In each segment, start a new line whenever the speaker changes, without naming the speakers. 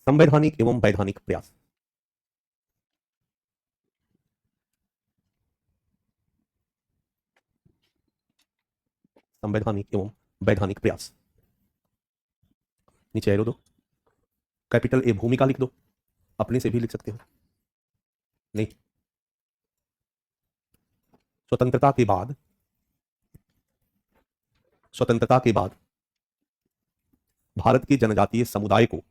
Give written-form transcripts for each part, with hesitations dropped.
संवैधानिक एवं वैधानिक प्रयास। संवैधानिक एवं वैधानिक प्रयास। नीचे एरो दो, कैपिटल ए भूमिका लिख दो, अपने से भी लिख सकते हो। नहीं, स्वतंत्रता के बाद भारत के जनजातीय समुदाय को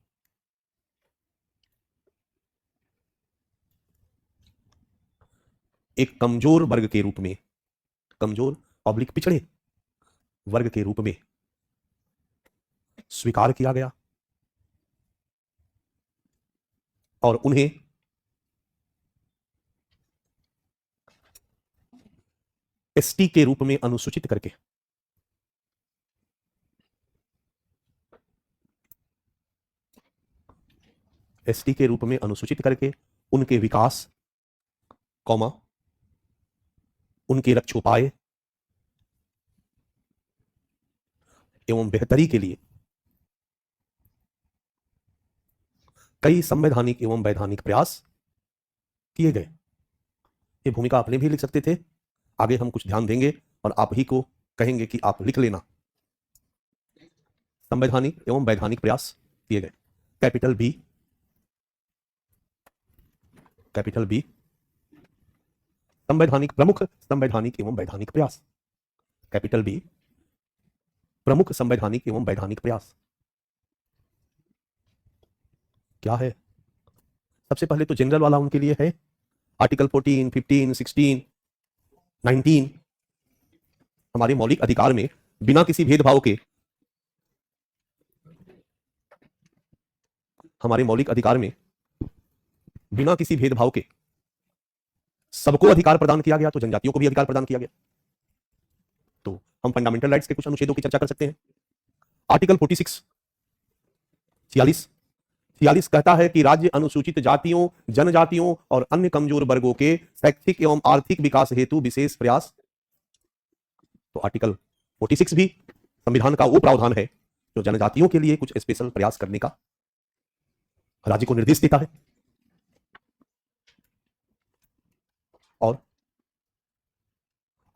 एक कमजोर वर्ग के रूप में, कमजोर पब्लिक पिछड़े वर्ग के रूप में स्वीकार किया गया और उन्हें एसटी के रूप में अनुसूचित करके उनके विकास, उनके रक्षोपाय एवं बेहतरी के लिए कई संवैधानिक एवं वैधानिक प्रयास किए गए। ये भूमिका अपने भी लिख सकते थे। आगे हम कुछ ध्यान देंगे और आप ही को कहेंगे कि आप लिख लेना। संवैधानिक एवं वैधानिक प्रयास किए गए। कैपिटल बी संवैधानिक प्रमुख संवैधानिक एवं वैधानिक प्रयास। कैपिटल बी प्रमुख संवैधानिक एवं वैधानिक प्रयास क्या है? सबसे पहले तो जनरल वाला उनके लिए है। आर्टिकल 14, 15, 16, 19 हमारे मौलिक अधिकार में बिना किसी भेदभाव के, हमारे मौलिक अधिकार में बिना किसी भेदभाव के सबको अधिकार प्रदान किया गया, तो जनजातियों को भी अधिकार प्रदान किया गया। तो हम फंडामेंटल राइट्स के कुछ अनुच्छेदों की चर्चा कर सकते हैं। आर्टिकल 46 46 कहता है कि राज्य अनुसूचित जातियों, जनजातियों और अन्य कमजोर वर्गों के शैक्षिक एवं आर्थिक विकास हेतु विशेष प्रयास। तो आर्टिकल 46 भी संविधान का वो प्रावधान है जो जनजातियों के लिए कुछ स्पेशल प्रयास करने का राज्य को निर्देश देता है। और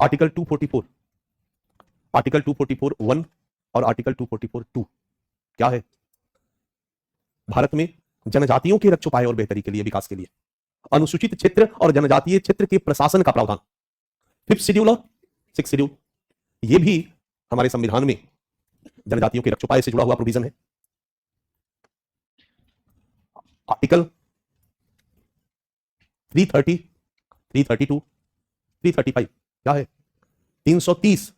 आर्टिकल 244 1 और आर्टिकल 244 2 क्या है? भारत में जनजातियों के रक्षोपाय और बेहतरी के लिए, विकास के लिए अनुसूचित क्षेत्र और जनजातीय क्षेत्र के प्रशासन का प्रावधान। 5th शेड्यूल और 6th शेड्यूल, यह भी हमारे संविधान में जनजातियों के रक्षोपाय से जुड़ा हुआ प्रोविजन है। आर्टिकल 330, 332, 335 क्या है? 330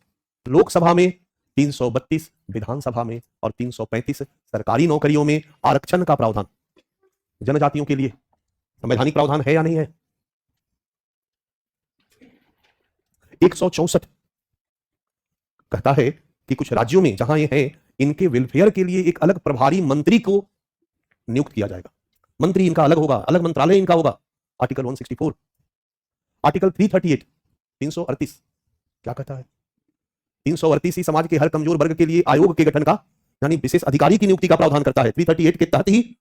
लोकसभा में, 332 विधानसभा में और 335 सरकारी नौकरियों में आरक्षण का प्रावधान जनजातियों के लिए संवैधानिक प्रावधान है या नहीं है? 164 कहता है कि कुछ राज्यों में जहां ये है, इनके वेलफेयर के लिए एक अलग प्रभारी मंत्री को नियुक्त किया जाएगा। मंत्री इनका अलग होगा, अलग मंत्रालय इनका होगा। आर्टिकल 164। आर्टिकल 338 338 क्या कहता है? 338 ही समाज के हर कमजोर वर्ग के लिए आयोग के गठन का, यानी विशेष अधिकारी की नियुक्ति का प्रावधान करता है। 338 के तहत ही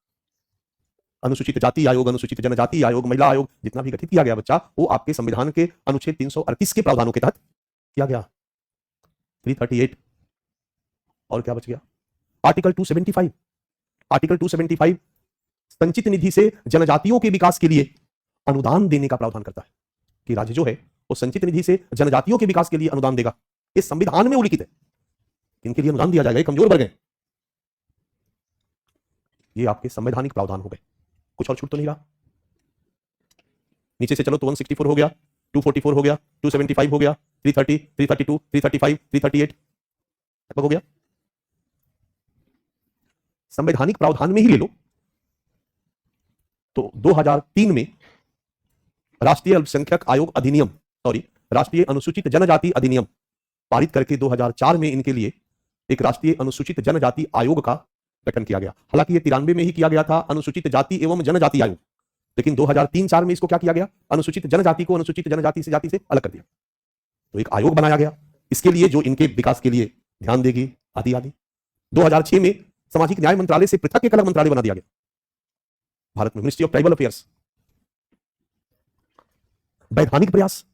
अनुसूचित जाति आयोग, अनुसूचित जनजाति आयोग, महिला आयोग जितना भी गठित किया गया बच्चा, वो आपके संविधान के अनुच्छेद 338 के प्रावधानों के तहत किया गया। 338 और क्या बच गया? आर्टिकल 275। आर्टिकल 275 संचित निधि से जनजातियों के विकास के लिए अनुदान देने का प्रावधान करता है कि राज्य जो है वो संचित निधि से जनजातियों के विकास के लिए अनुदान देगा। इस संविधान में उल्लिखित है इनके लिए अनुदान दिया जाएगा, कमजोर वर्ग हैं। ये आपके संवैधानिक प्रावधान हो गए। कुछ और छूट तो नहीं रहा? नीचे से चलो तो 164 हो गया, 244 हो गया, 275 हो गया, 330, 332, 335, 338 लगभग हो गया। संवैधानिक प्रावधान में ही ले लो तो 2003 में राष्ट्रीय अल्पसंख्यक आयोग अधिनियम, राष्ट्रीय अनुसूचित जनजाति अधिनियम पारित करके 2004 में इनके लिए एक राष्ट्रीय अनुसूचित जनजाति आयोग का गठन किया गया। हालांकि ये 93 में ही किया गया था, अनुसूचित जाति एवं जनजाति आयोग, लेकिन 2003-4 में इसको क्या किया गया? अनुसूचित जनजाति को अनुसूचित जनजाति से जाति से अलग कर दिया। तो एक आयोग बनाया गया इसके लिए, जो इनके विकास के लिए ध्यान देगी आदि आदि। 2006 में सामाजिक न्याय मंत्रालय से पृथक एक अलग मंत्रालय बना दिया गया भारत में मिनिस्ट्री ऑफ ट्राइबल अफेयर्स, वैधानिक प्रयास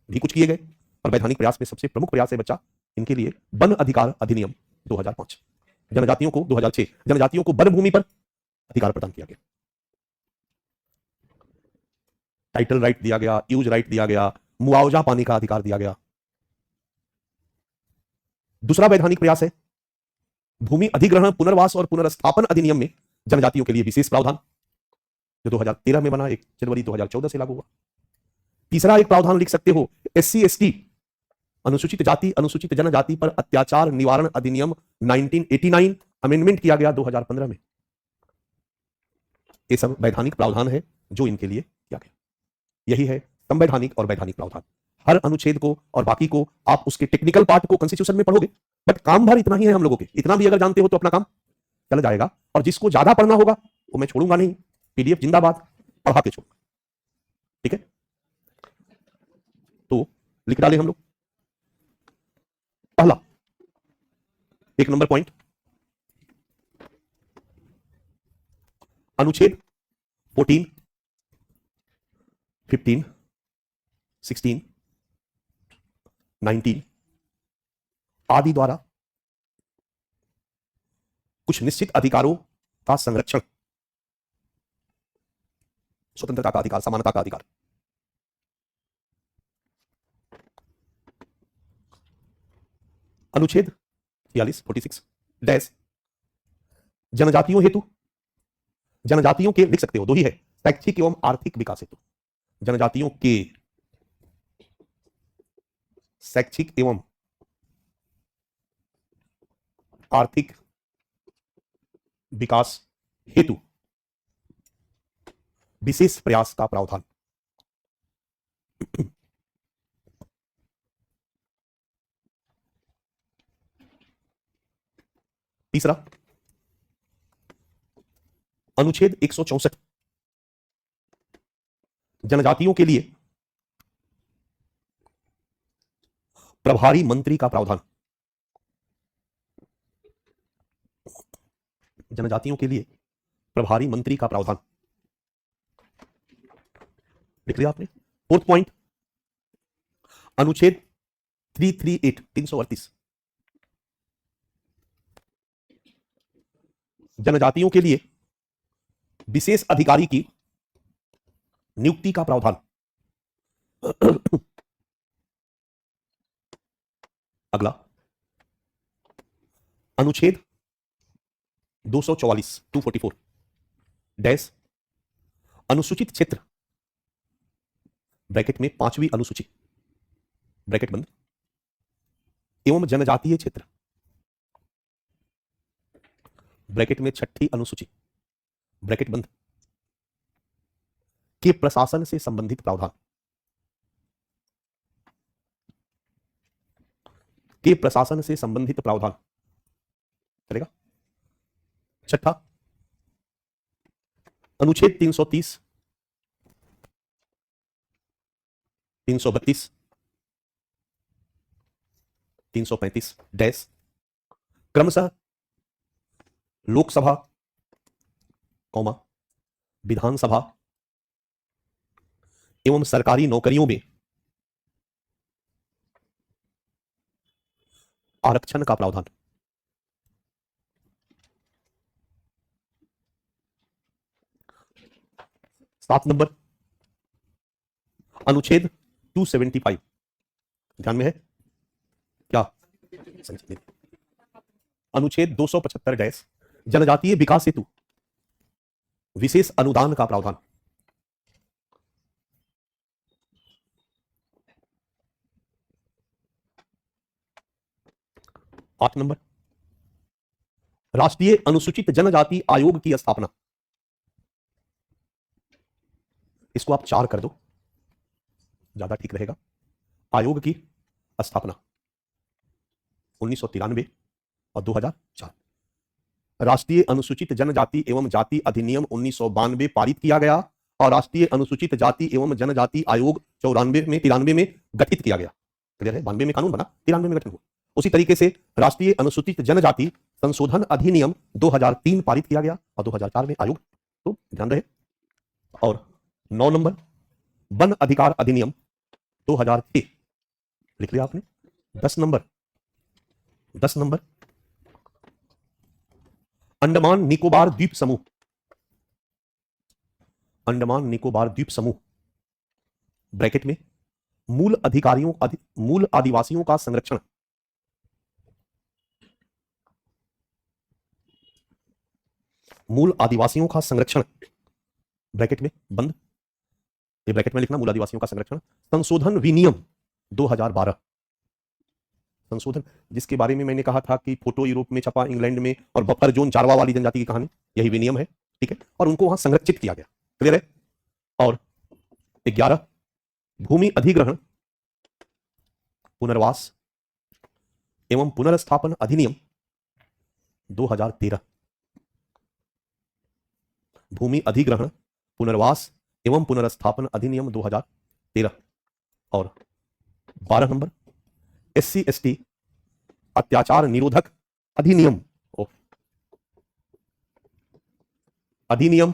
भी कुछ किए गए, और वैधानिक प्रयास में सबसे प्रमुख प्रयास है बच्चा इनके लिए वन अधिकार अधिनियम 2005। जनजातियों को 2006 जनजातियों को वन भूमि पर अधिकार प्रदान किया गया, टाइटल राइट दिया गया, यूज राइट दिया गया, मुआवजा पाने का अधिकार दिया गया। दूसरा वैधानिक प्रयास है भूमि अधिग्रहण, पुनर्वास और पुनर्स्थापन अधिनियम में जनजातियों के लिए विशेष प्रावधान, जो 2013 में बना, 1 जनवरी 2014 से लागू हुआ। तीसरा एक प्रावधान लिख सकते हो SC ST अनुसूचित जाति अनुसूचित जनजाति पर अत्याचार निवारण अधिनियम 1989 अमेंडमेंट किया गया 2015 में। ये सब वैधानिक प्रावधान है जो इनके लिए किया गया। यही है संवैधानिक और वैधानिक प्रावधान। हर अनुच्छेद को और बाकी को आप उसके टेक्निकल पार्ट को कॉन्स्टिट्यूशन में पढ़ोगे, बट काम भर इतना ही है हम लोगों के। इतना भी अगर जानते हो तो अपना काम चल जाएगा, और जिसको ज्यादा पढ़ना होगा वो मैं छोड़ूंगा नहीं, PDF जिंदाबाद, पढ़ा के छोड़ूंगा। ठीक है, तो लिख डाले हम लोग। पहला 1 नंबर पॉइंट, अनुच्छेद 14, 15, 16, 19 आदि द्वारा कुछ निश्चित अधिकारों का संरक्षण, स्वतंत्रता का अधिकार, समानता का अधिकार। अनुच्छेद 46 डैश जनजातियों हेतु, जनजातियों के लिख सकते हो, दो ही है, शैक्षिक एवं आर्थिक विकास हेतु, जनजातियों के शैक्षिक एवं आर्थिक विकास हेतु विशेष प्रयास का प्रावधान। तीसरा अनुच्छेद 164 जनजातियों के लिए प्रभारी मंत्री का प्रावधान। जनजातियों के लिए प्रभारी मंत्री का प्रावधान लिख लिया आपने। 4th पॉइंट, अनुच्छेद 338 जनजातियों के लिए विशेष अधिकारी की नियुक्ति का प्रावधान। अगला अनुच्छेद 244 डैश अनुसूचित क्षेत्र ब्रैकेट में 5वीं अनुसूची ब्रैकेट बंद एवं जनजातीय क्षेत्र ब्रैकेट में 6ठी अनुसूची ब्रैकेट बंद के प्रशासन से संबंधित प्रावधान, के प्रशासन से संबंधित प्रावधान चलेगा। 6ठा अनुच्छेद 330, 332, 335 डैश क्रमशः लोकसभा कौमा विधानसभा एवं सरकारी नौकरियों में आरक्षण का प्रावधान। सात नंबर अनुच्छेद 275 ध्यान में है क्या? अनुच्छेद 275 डैश जनजातीय विकास हेतु विशेष अनुदान का प्रावधान। आठ नंबर राष्ट्रीय अनुसूचित जनजाति आयोग की स्थापना। इसको आप 4 कर दो, ज्यादा ठीक रहेगा। आयोग की स्थापना 1993 और 2004। राष्ट्रीय अनुसूचित जनजाति एवं जाति अधिनियम 1992 पारित किया गया और राष्ट्रीय अनुसूचित जाति एवं जनजाति आयोग 93 में गठित किया गया। क्लियर है? 92 में कानून बना, 93 में गठन हुआ। उसी तरीके से राष्ट्रीय अनुसूचित जनजाति संशोधन अधिनियम 2003 पारित किया गया और 2004 में आयोग तो ध्यान रहे। और 9 नंबर वन अधिकार अधिनियम 2006 लिख लिया आपने। 10 नंबर अंडमान निकोबार द्वीप समूह, अंडमान निकोबार द्वीप समूह ब्रैकेट में मूल आदिवासियों का संरक्षण, मूल आदिवासियों का संरक्षण ब्रैकेट में बंद, ये ब्रैकेट में लिखना, मूल आदिवासियों का संरक्षण संशोधन विनियम 2012, संशोधन जिसके बारे में मैंने कहा था कि फोटो यूरोप में छपा, इंग्लैंड में, और बफर जोन जारवा वाली जनजाति की कहानी, यही विनियम है, ठीक है, और उनको वहां संरक्षित किया गया। क्लियर है। और 11 भूमि अधिग्रहण पुनर्वास एवं पुनर्स्थापन अधिनियम 2013, भूमि अधिग्रहण पुनर्वास एवं पुनर्स्थापन अधिनियम 2013। और 12 नंबर SC ST अत्याचार निरोधक अधिनियम, अधिनियम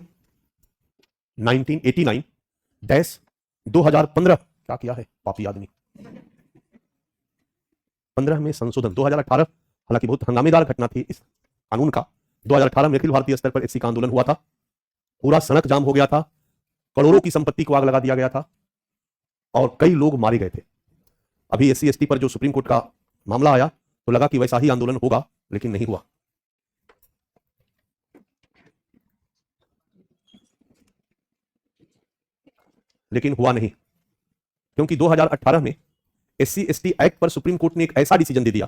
1989-2015, क्या किया है पापी आदमी, 15 में संशोधन 2018, हालांकि बहुत हंगामेदार घटना थी इस कानून का। 2018 में अखिल भारतीय स्तर पर एससी का आंदोलन हुआ था, पूरा सड़क जाम हो गया था, करोड़ों की संपत्ति को आग लगा दिया गया था और कई लोग मारे गए थे। अभी SC ST पर जो सुप्रीम कोर्ट का मामला आया तो लगा कि वैसा ही आंदोलन होगा, लेकिन नहीं हुआ। लेकिन हुआ नहीं, क्योंकि 2018 में SC ST एक्ट पर सुप्रीम कोर्ट ने एक ऐसा डिसीजन दे दिया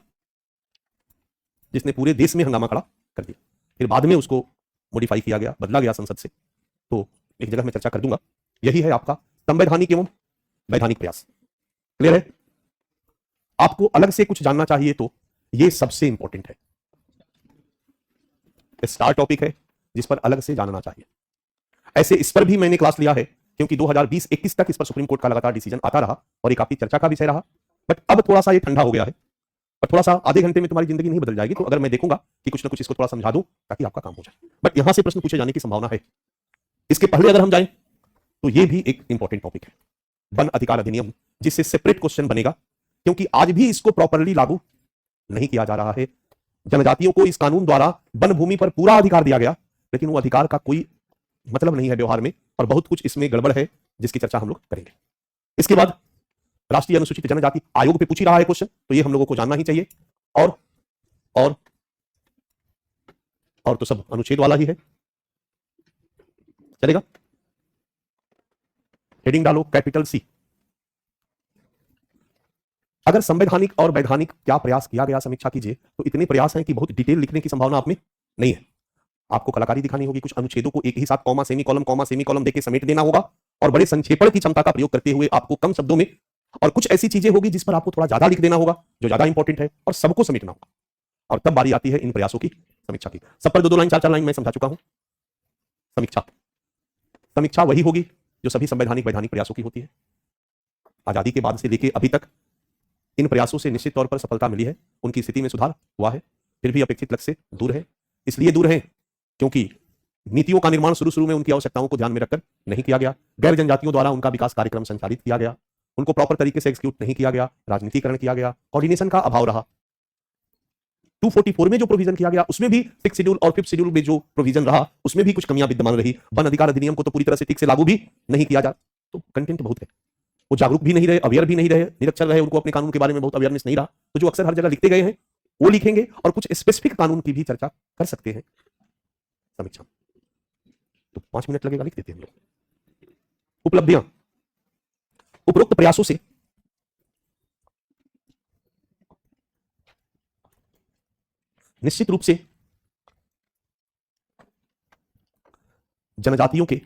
जिसने पूरे देश में हंगामा खड़ा कर दिया। फिर बाद में उसको मॉडिफाई किया गया, बदला गया संसद से, तो एक जगह मैं चर्चा कर दूंगा। यही है आपका संवैधानिक एवं वैधानिक प्रयास। क्लियर है। आपको अलग से कुछ जानना चाहिए तो ये सबसे इंपॉर्टेंट है, स्टार टॉपिक है जिस पर अलग से जानना चाहिए। ऐसे इस पर भी मैंने क्लास लिया है, क्योंकि 2020-21 तक इस पर सुप्रीम कोर्ट का लगातार डिसीजन आता रहा और ये काफी चर्चा का विषय रहा। बट अब थोड़ा सा ये ठंडा हो गया है, पर थोड़ा सा आधे घंटे में तुम्हारी जिंदगी नहीं बदल जाएगी, तो अगर मैं देखूंगा कि कुछ ना कुछ इसको थोड़ा समझा दूं ताकि आपका काम हो जाए। बट यहां से प्रश्न पूछे जाने की संभावना है। इसके पहले अगर हम जाएं तो ये भी एक इंपॉर्टेंट टॉपिक है, वन अधिकार अधिनियम, जिससे सेपरेट क्वेश्चन बनेगा, क्योंकि आज भी इसको प्रॉपरली लागू नहीं किया जा रहा है। जनजातियों को इस कानून द्वारा वन भूमि पर पूरा अधिकार दिया गया, लेकिन वो अधिकार का कोई मतलब नहीं है व्यवहार में, और बहुत कुछ इसमें गड़बड़ है जिसकी चर्चा हम लोग करेंगे। इसके बाद राष्ट्रीय अनुसूचित जनजाति आयोग पे पूछ ही रहा है क्वेश्चन, तो ये हम लोगों को जानना ही चाहिए। और तो सब अनुच्छेद वाला ही है, चलेगा। हेडिंग डालो कैपिटल C। अगर संवैधानिक और वैधानिक क्या प्रयास किया गया समीक्षा कीजिए, तो इतने प्रयास हैं कि बहुत डिटेल लिखने की संभावना आप में नहीं है। आपको कलाकारी दिखानी होगी, कुछ अनुच्छेदों को एक ही साथ कॉमा सेमीकोलन देके समेट देना होगा, और बड़े संक्षेपण की क्षमता का प्रयोग करते हुए आपको कम शब्दों में, और कुछ ऐसी चीजें होगी जिस पर आपको थोड़ा ज्यादा लिख देना होगा जो ज्यादा इंपॉर्टेंट है, और सबको समेटना होगा। और तब बारी आती है इन प्रयासों की समीक्षा की। सब पर 2-2 लाइन 4-4 लाइन मैं समझा चुका हूं। समीक्षा वही होगी जो सभी संवैधानिक वैधानिक प्रयासों की होती है। आजादी के बाद से लेकर अभी तक इन प्रयासों से निश्चित तौर पर सफलता मिली है, उनकी स्थिति में सुधार हुआ है, फिर भी अपेक्षित लक्ष्य से दूर है। इसलिए दूर है क्योंकि नीतियों का निर्माण शुरू में उनकी आवश्यकताओं को ध्यान में रखकर नहीं किया गया, गैर जनजातियों द्वारा उनका विकास कार्यक्रम संचालित किया गया, उनको प्रॉपर तरीके से एग्जीक्यूट नहीं किया गया, राजनीतिकरण किया गया, कोऑर्डिनेशन का अभाव रहा। 244 में जो प्रोविजन किया गया उसमें भी 6th शेड्यूल और 5th शेड्यूल में जो प्रोविजन रहा उसमें भी कुछ कमियां विद्यमान रही। वन अधिकार अधिनियम को तो पूरी तरह से ठीक से लागू भी नहीं किया जा, तो कंटेंट बहुत है। वो जागरूक भी नहीं रहे, अवेयर भी नहीं रहे, निरक्षर रहे, उनको अपने कानून के बारे में बहुत अवेयरनेस नहीं रहा। तो जो अक्सर हर जगह लिखते गए हैं वो लिखेंगे, और कुछ स्पेसिफिक कानून की भी चर्चा कर सकते हैं समीक्षा। तो 5 मिनट लगेगा, लिख देते हैं हम लोग। उपलब्धियां उपरोक्त प्रयासों से निश्चित रूप से जनजातियों के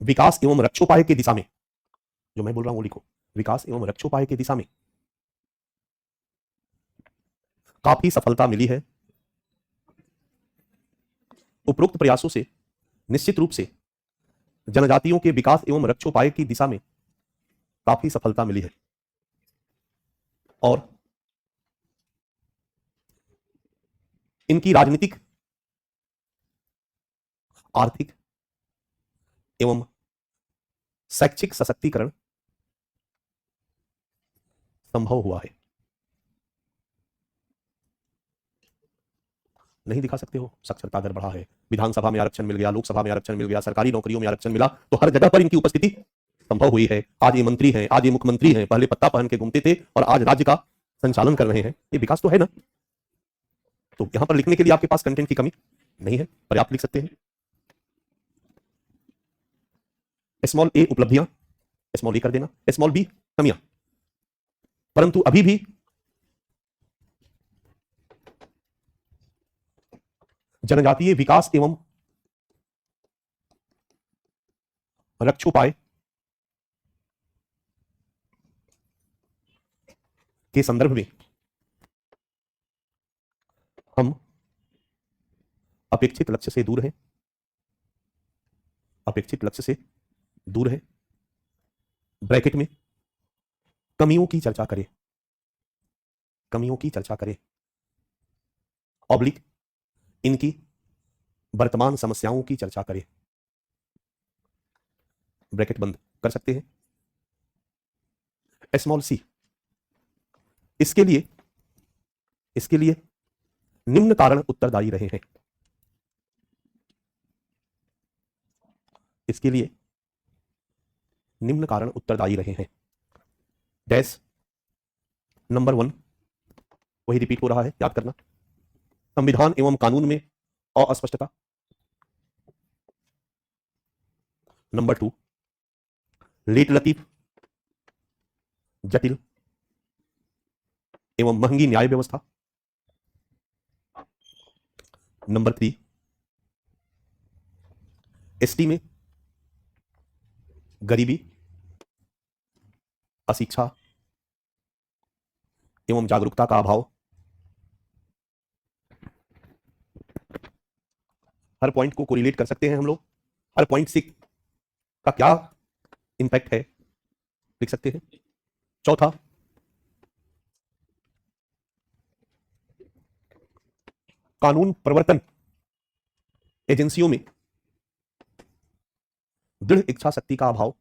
विकास एवं रक्षोपाय की दिशा में, जो मैं बोल रहा हूं वो लिखो, विकास एवं रक्षोपाय की दिशा में काफी सफलता मिली है। उपरोक्त प्रयासों से निश्चित रूप से जनजातियों के विकास एवं रक्षोपाय की दिशा में काफी सफलता मिली है, और इनकी राजनीतिक, आर्थिक एवं शैक्षिक सशक्तिकरण संभव हुआ है। नहीं दिखा सकते हो, साक्षरता दर बढ़ा है, विधानसभा में आरक्षण मिल गया, लोकसभा में आरक्षण मिल गया, सरकारी नौकरियों में आरक्षण मिला, तो हर जगह पर इनकी उपस्थिति संभव हुई है। आज ये मंत्री हैं, आज ये मुख्यमंत्री हैं, पहले पत्ता पहन के घूमते थे और आज राज्य का संचालन कर रहे हैं। ये विकास तो है ना। तो यहां पर लिखने के लिए आपके पास कंटेंट की कमी नहीं है, पर्याप्त लिख सकते हैं। स्मॉल ए उपलब्धियां, स्मॉल ए कर देना, स्मॉल बी कमियां। परंतु अभी भी जनजातीय विकास एवं रक्षोपाय के संदर्भ में हम अपेक्षित लक्ष्य से दूर हैं, अपेक्षित लक्ष्य से दूर है। ब्रैकेट में कमियों की चर्चा करें, कमियों की चर्चा करें, ऑब्लिक इनकी वर्तमान समस्याओं की चर्चा करें। ब्रैकेट बंद कर सकते हैं। स्मॉल सी, इसके लिए निम्न कारण उत्तरदायी रहे हैं। इसके लिए निम्न कारण उत्तरदायी रहे हैं। डैश नंबर 1 वही रिपीट हो रहा है, याद करना। संविधान एवं कानून में अस्पष्टता। नंबर 2 लेट लतीफ, जटिल एवं महंगी न्याय व्यवस्था। नंबर 3 एसटी में गरीबी, अशिक्षा एवं जागरूकता का अभाव। हर पॉइंट को कोरिलेट कर सकते हैं हम लोग, हर पॉइंट से का क्या इंपैक्ट है लिख सकते हैं। चौथा कानून प्रवर्तन एजेंसियों में दृढ़ इच्छा शक्ति का अभाव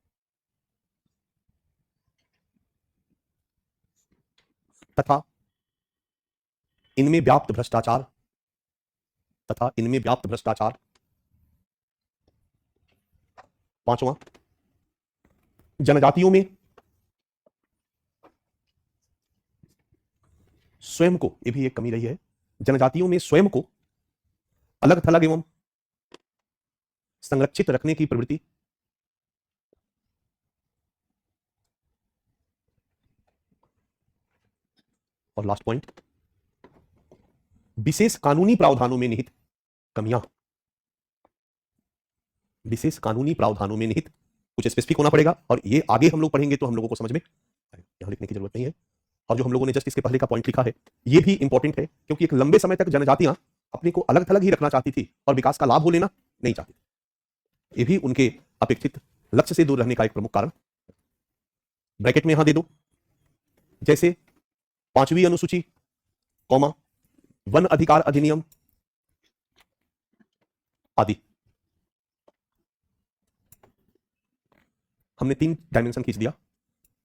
तथा इनमें व्याप्त भ्रष्टाचार। पांचवा जनजातियों में स्वयं को, यह भी एक कमी रही है, जनजातियों में स्वयं को अलग थलग एवं संरक्षित रखने की प्रवृत्ति। और लास्ट पॉइंट विशेष कानूनी प्रावधानों में निहित कमियां। विशेष कानूनी प्रावधानों में निहित, कुछ स्पेसिफिक होना पड़ेगा और ये आगे हम लोग पढ़ेंगे तो हम लोगों को समझ में, यहां लिखने की जरूरत नहीं है। और जो हम लोगों ने जस्ट इसके पहले का पॉइंट लिखा है ये भी इंपॉर्टेंट है, क्योंकि एक लंबे समय तक जनजातियां अपने को अलग थलग ही रखना चाहती थी और विकास का लाभ हो लेना नहीं चाहती थी। ये भी उनके अपेक्षित लक्ष्य से दूर रहने का एक प्रमुख कारण। ब्रैकेट में यहां दे दो, जैसे 5वीं अनुसूची, कॉमा, वन अधिकार अधिनियम आदि। हमने 3 डायमेंशन खींच दिया,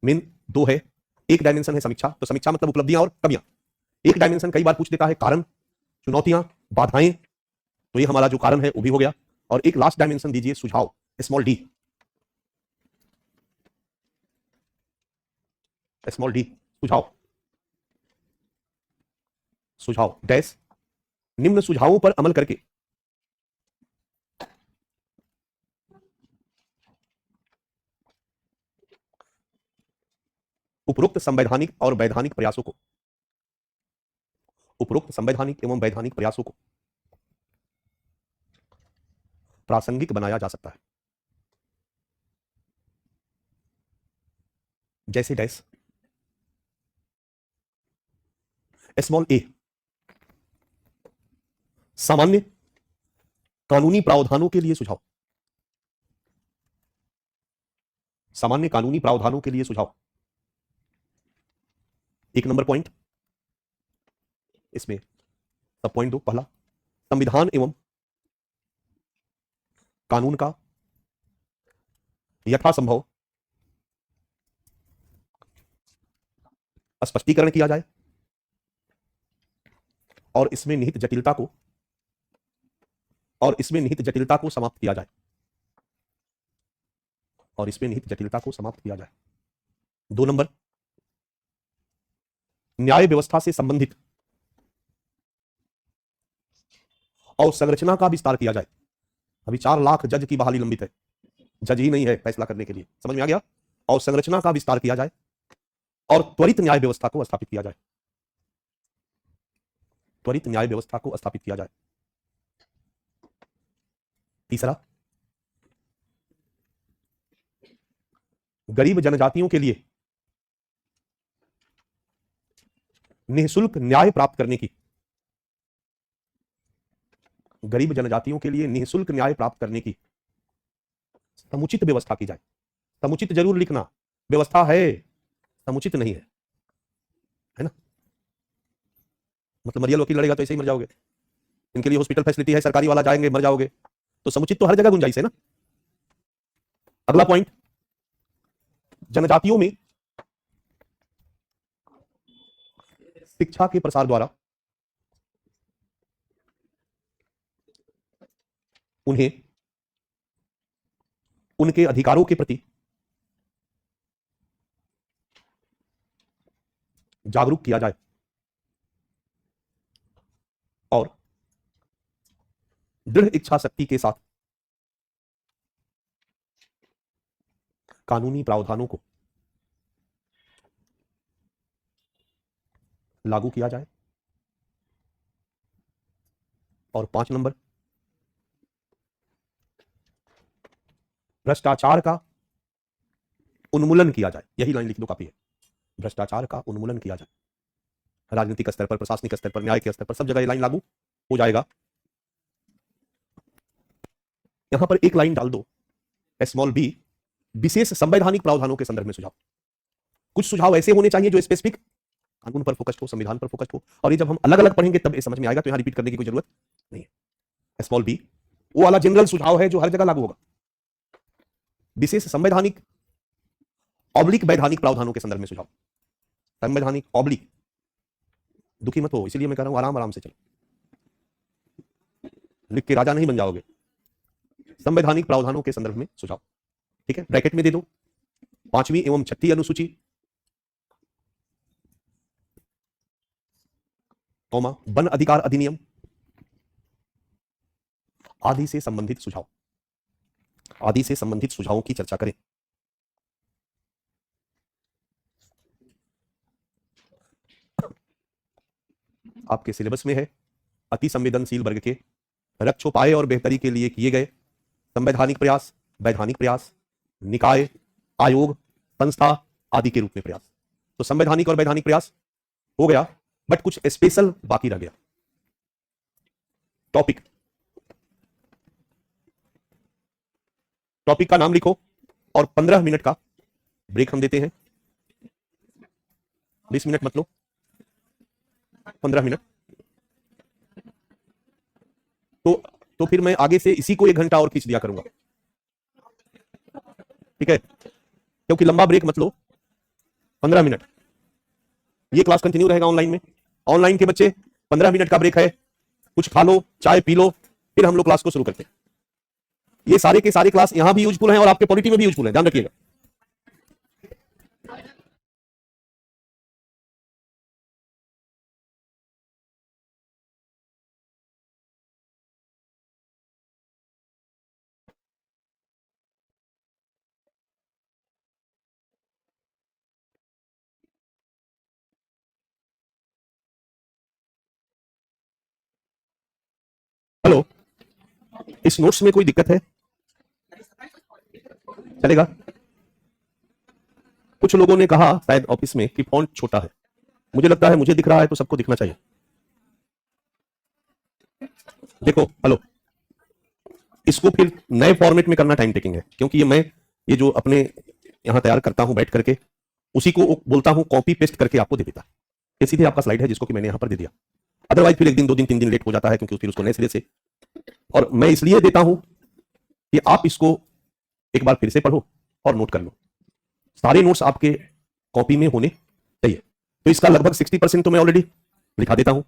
मेन 2 है। एक डायमेंशन है समीक्षा, तो समीक्षा मतलब उपलब्धियां और कमियां। एक डायमेंशन कई बार पूछ देता है कारण, चुनौतियां, बाधाएं, तो ये हमारा जो कारण है वो भी हो गया। और एक लास्ट डायमेंशन दीजिए सुझाव, स्मॉल डी, सुझाव डैश निम्न सुझावों पर अमल करके उपरोक्त संवैधानिक एवं वैधानिक प्रयासों को प्रासंगिक बनाया जा सकता है। जैसे डैश स्मॉल ए सामान्य कानूनी प्रावधानों के लिए सुझाव, सामान्य कानूनी प्रावधानों के लिए सुझाव। 1 नंबर पॉइंट, इसमें सब पॉइंट दो। पहला संविधान एवं कानून का यथासंभव स्पष्टीकरण किया जाए और इसमें निहित जटिलता को समाप्त किया जाए। 2 नंबर, न्याय व्यवस्था से संबंधित और संरचना का विस्तार किया जाए। अभी 4 लाख जज की बहाली लंबित है, जज ही नहीं है फैसला करने के लिए, समझ में आ गया। और संरचना का विस्तार किया जाए और त्वरित न्याय व्यवस्था को स्थापित किया जाए। तीसरा, गरीब जनजातियों के लिए निःशुल्क न्याय प्राप्त करने की समुचित व्यवस्था की जाए। समुचित जरूर लिखना, व्यवस्था है, समुचित नहीं है ना। मतलब मरियल वकील लड़ेगा तो ऐसे ही मर जाओगे, इनके लिए हॉस्पिटल फैसिलिटी है, सरकारी वाला जाएंगे मर जाओगे, तो समुचित तो हर जगह गुंजाइश है ना। अगला पॉइंट, जनजातियों में शिक्षा के प्रसार द्वारा उन्हें उनके अधिकारों के प्रति जागरूक किया जाए और दृढ़ इच्छा शक्ति के साथ कानूनी प्रावधानों को लागू किया जाए। और 5 नंबर, भ्रष्टाचार का उन्मूलन किया जाए। यही लाइन लिख दो, काफी है। भ्रष्टाचार का उन्मूलन किया जाए, राजनीतिक स्तर पर, प्रशासनिक स्तर पर, न्याय के स्तर पर, सब जगह ये लाइन लागू हो जाएगा। यहां पर एक लाइन डाल दो, स्मॉल बी, विशेष संवैधानिक प्रावधानों के संदर्भ में सुझाव। कुछ सुझाव ऐसे होने चाहिए जो स्पेसिफिक कानून पर फोकस्ड हो, संविधान पर फोकस्ड हो, और ये जब हम अलग अलग पढ़ेंगे तब ये समझ में आएगा, तो यहां रिपीट करने की कोई जरूरत नहीं है। स्मॉल बी वो वाला जनरल सुझाव है जो हर जगह लागू होगा। विशेष संवैधानिक ऑब्लिक वैधानिक प्रावधानों के संदर्भ में सुझाव। संवैधानिक ऑब्लिक, दुखी मत हो, इसलिए मैं कह रहा हूं आराम आराम से चलो, लिख के राजा नहीं बन जाओगे। संवैधानिक प्रावधानों के संदर्भ में सुझाव, ठीक है, ब्रैकेट में दे दो। 5वीं एवं 6ठी अनुसूची, कौमा, वन अधिकार अधिनियम आदि से संबंधित सुझावों की चर्चा करें। आपके सिलेबस में है अति संवेदनशील वर्ग के रक्षोपाय और बेहतरी के लिए किए गए संवैधानिक प्रयास, वैधानिक प्रयास, निकाय, आयोग, संस्था आदि के रूप में प्रयास। तो संवैधानिक और वैधानिक प्रयास हो गया, बट कुछ स्पेशल बाकी रह गया। टॉपिक का नाम लिखो और 15 मिनट का ब्रेक हम देते हैं। 20 मिनट मत लो, 15 मिनट। तो फिर मैं आगे से इसी को 1 घंटा और खींच दिया करूंगा, ठीक है, क्योंकि लंबा ब्रेक मत लो, 15 मिनट। ये क्लास कंटिन्यू रहेगा ऑनलाइन में। ऑनलाइन के बच्चे 15 मिनट का ब्रेक है, कुछ खा लो, चाय पी लो, फिर हम लोग क्लास को शुरू करते हैं। ये सारे के सारे क्लास यहां भी यूजफुल हैं और आपके पॉलिटी में भी यूजफुल है, ध्यान रखिएगा। हेलो, इस नोट्स में कोई दिक्कत है? चलेगा? कुछ लोगों ने कहा शायद ऑफिस में कि फॉन्ट छोटा है। मुझे लगता है मुझे दिख रहा है तो सबको दिखना चाहिए। देखो, हेलो, इसको फिर नए फॉर्मेट में करना टाइम टेकिंग है, क्योंकि ये जो अपने यहां तैयार करता हूं बैठ करके, उसी को बोलता हूं कॉपी पेस्ट करके आपको दे देता। ये सीधे आपका स्लाइड है जिसको कि मैंने यहां पर दे दिया। अदरवाइज फिर 1 दिन 2 दिन 3 दिन लेट हो जाता है, क्योंकि फिर उसको नए सिरे से। और मैं इसलिए देता हूं कि आप इसको एक बार फिर से पढ़ो और नोट कर लो। सारे नोट्स आपके कॉपी में होने चाहिए। तो इसका लगभग 60% तो मैं ऑलरेडी लिखा देता हूं,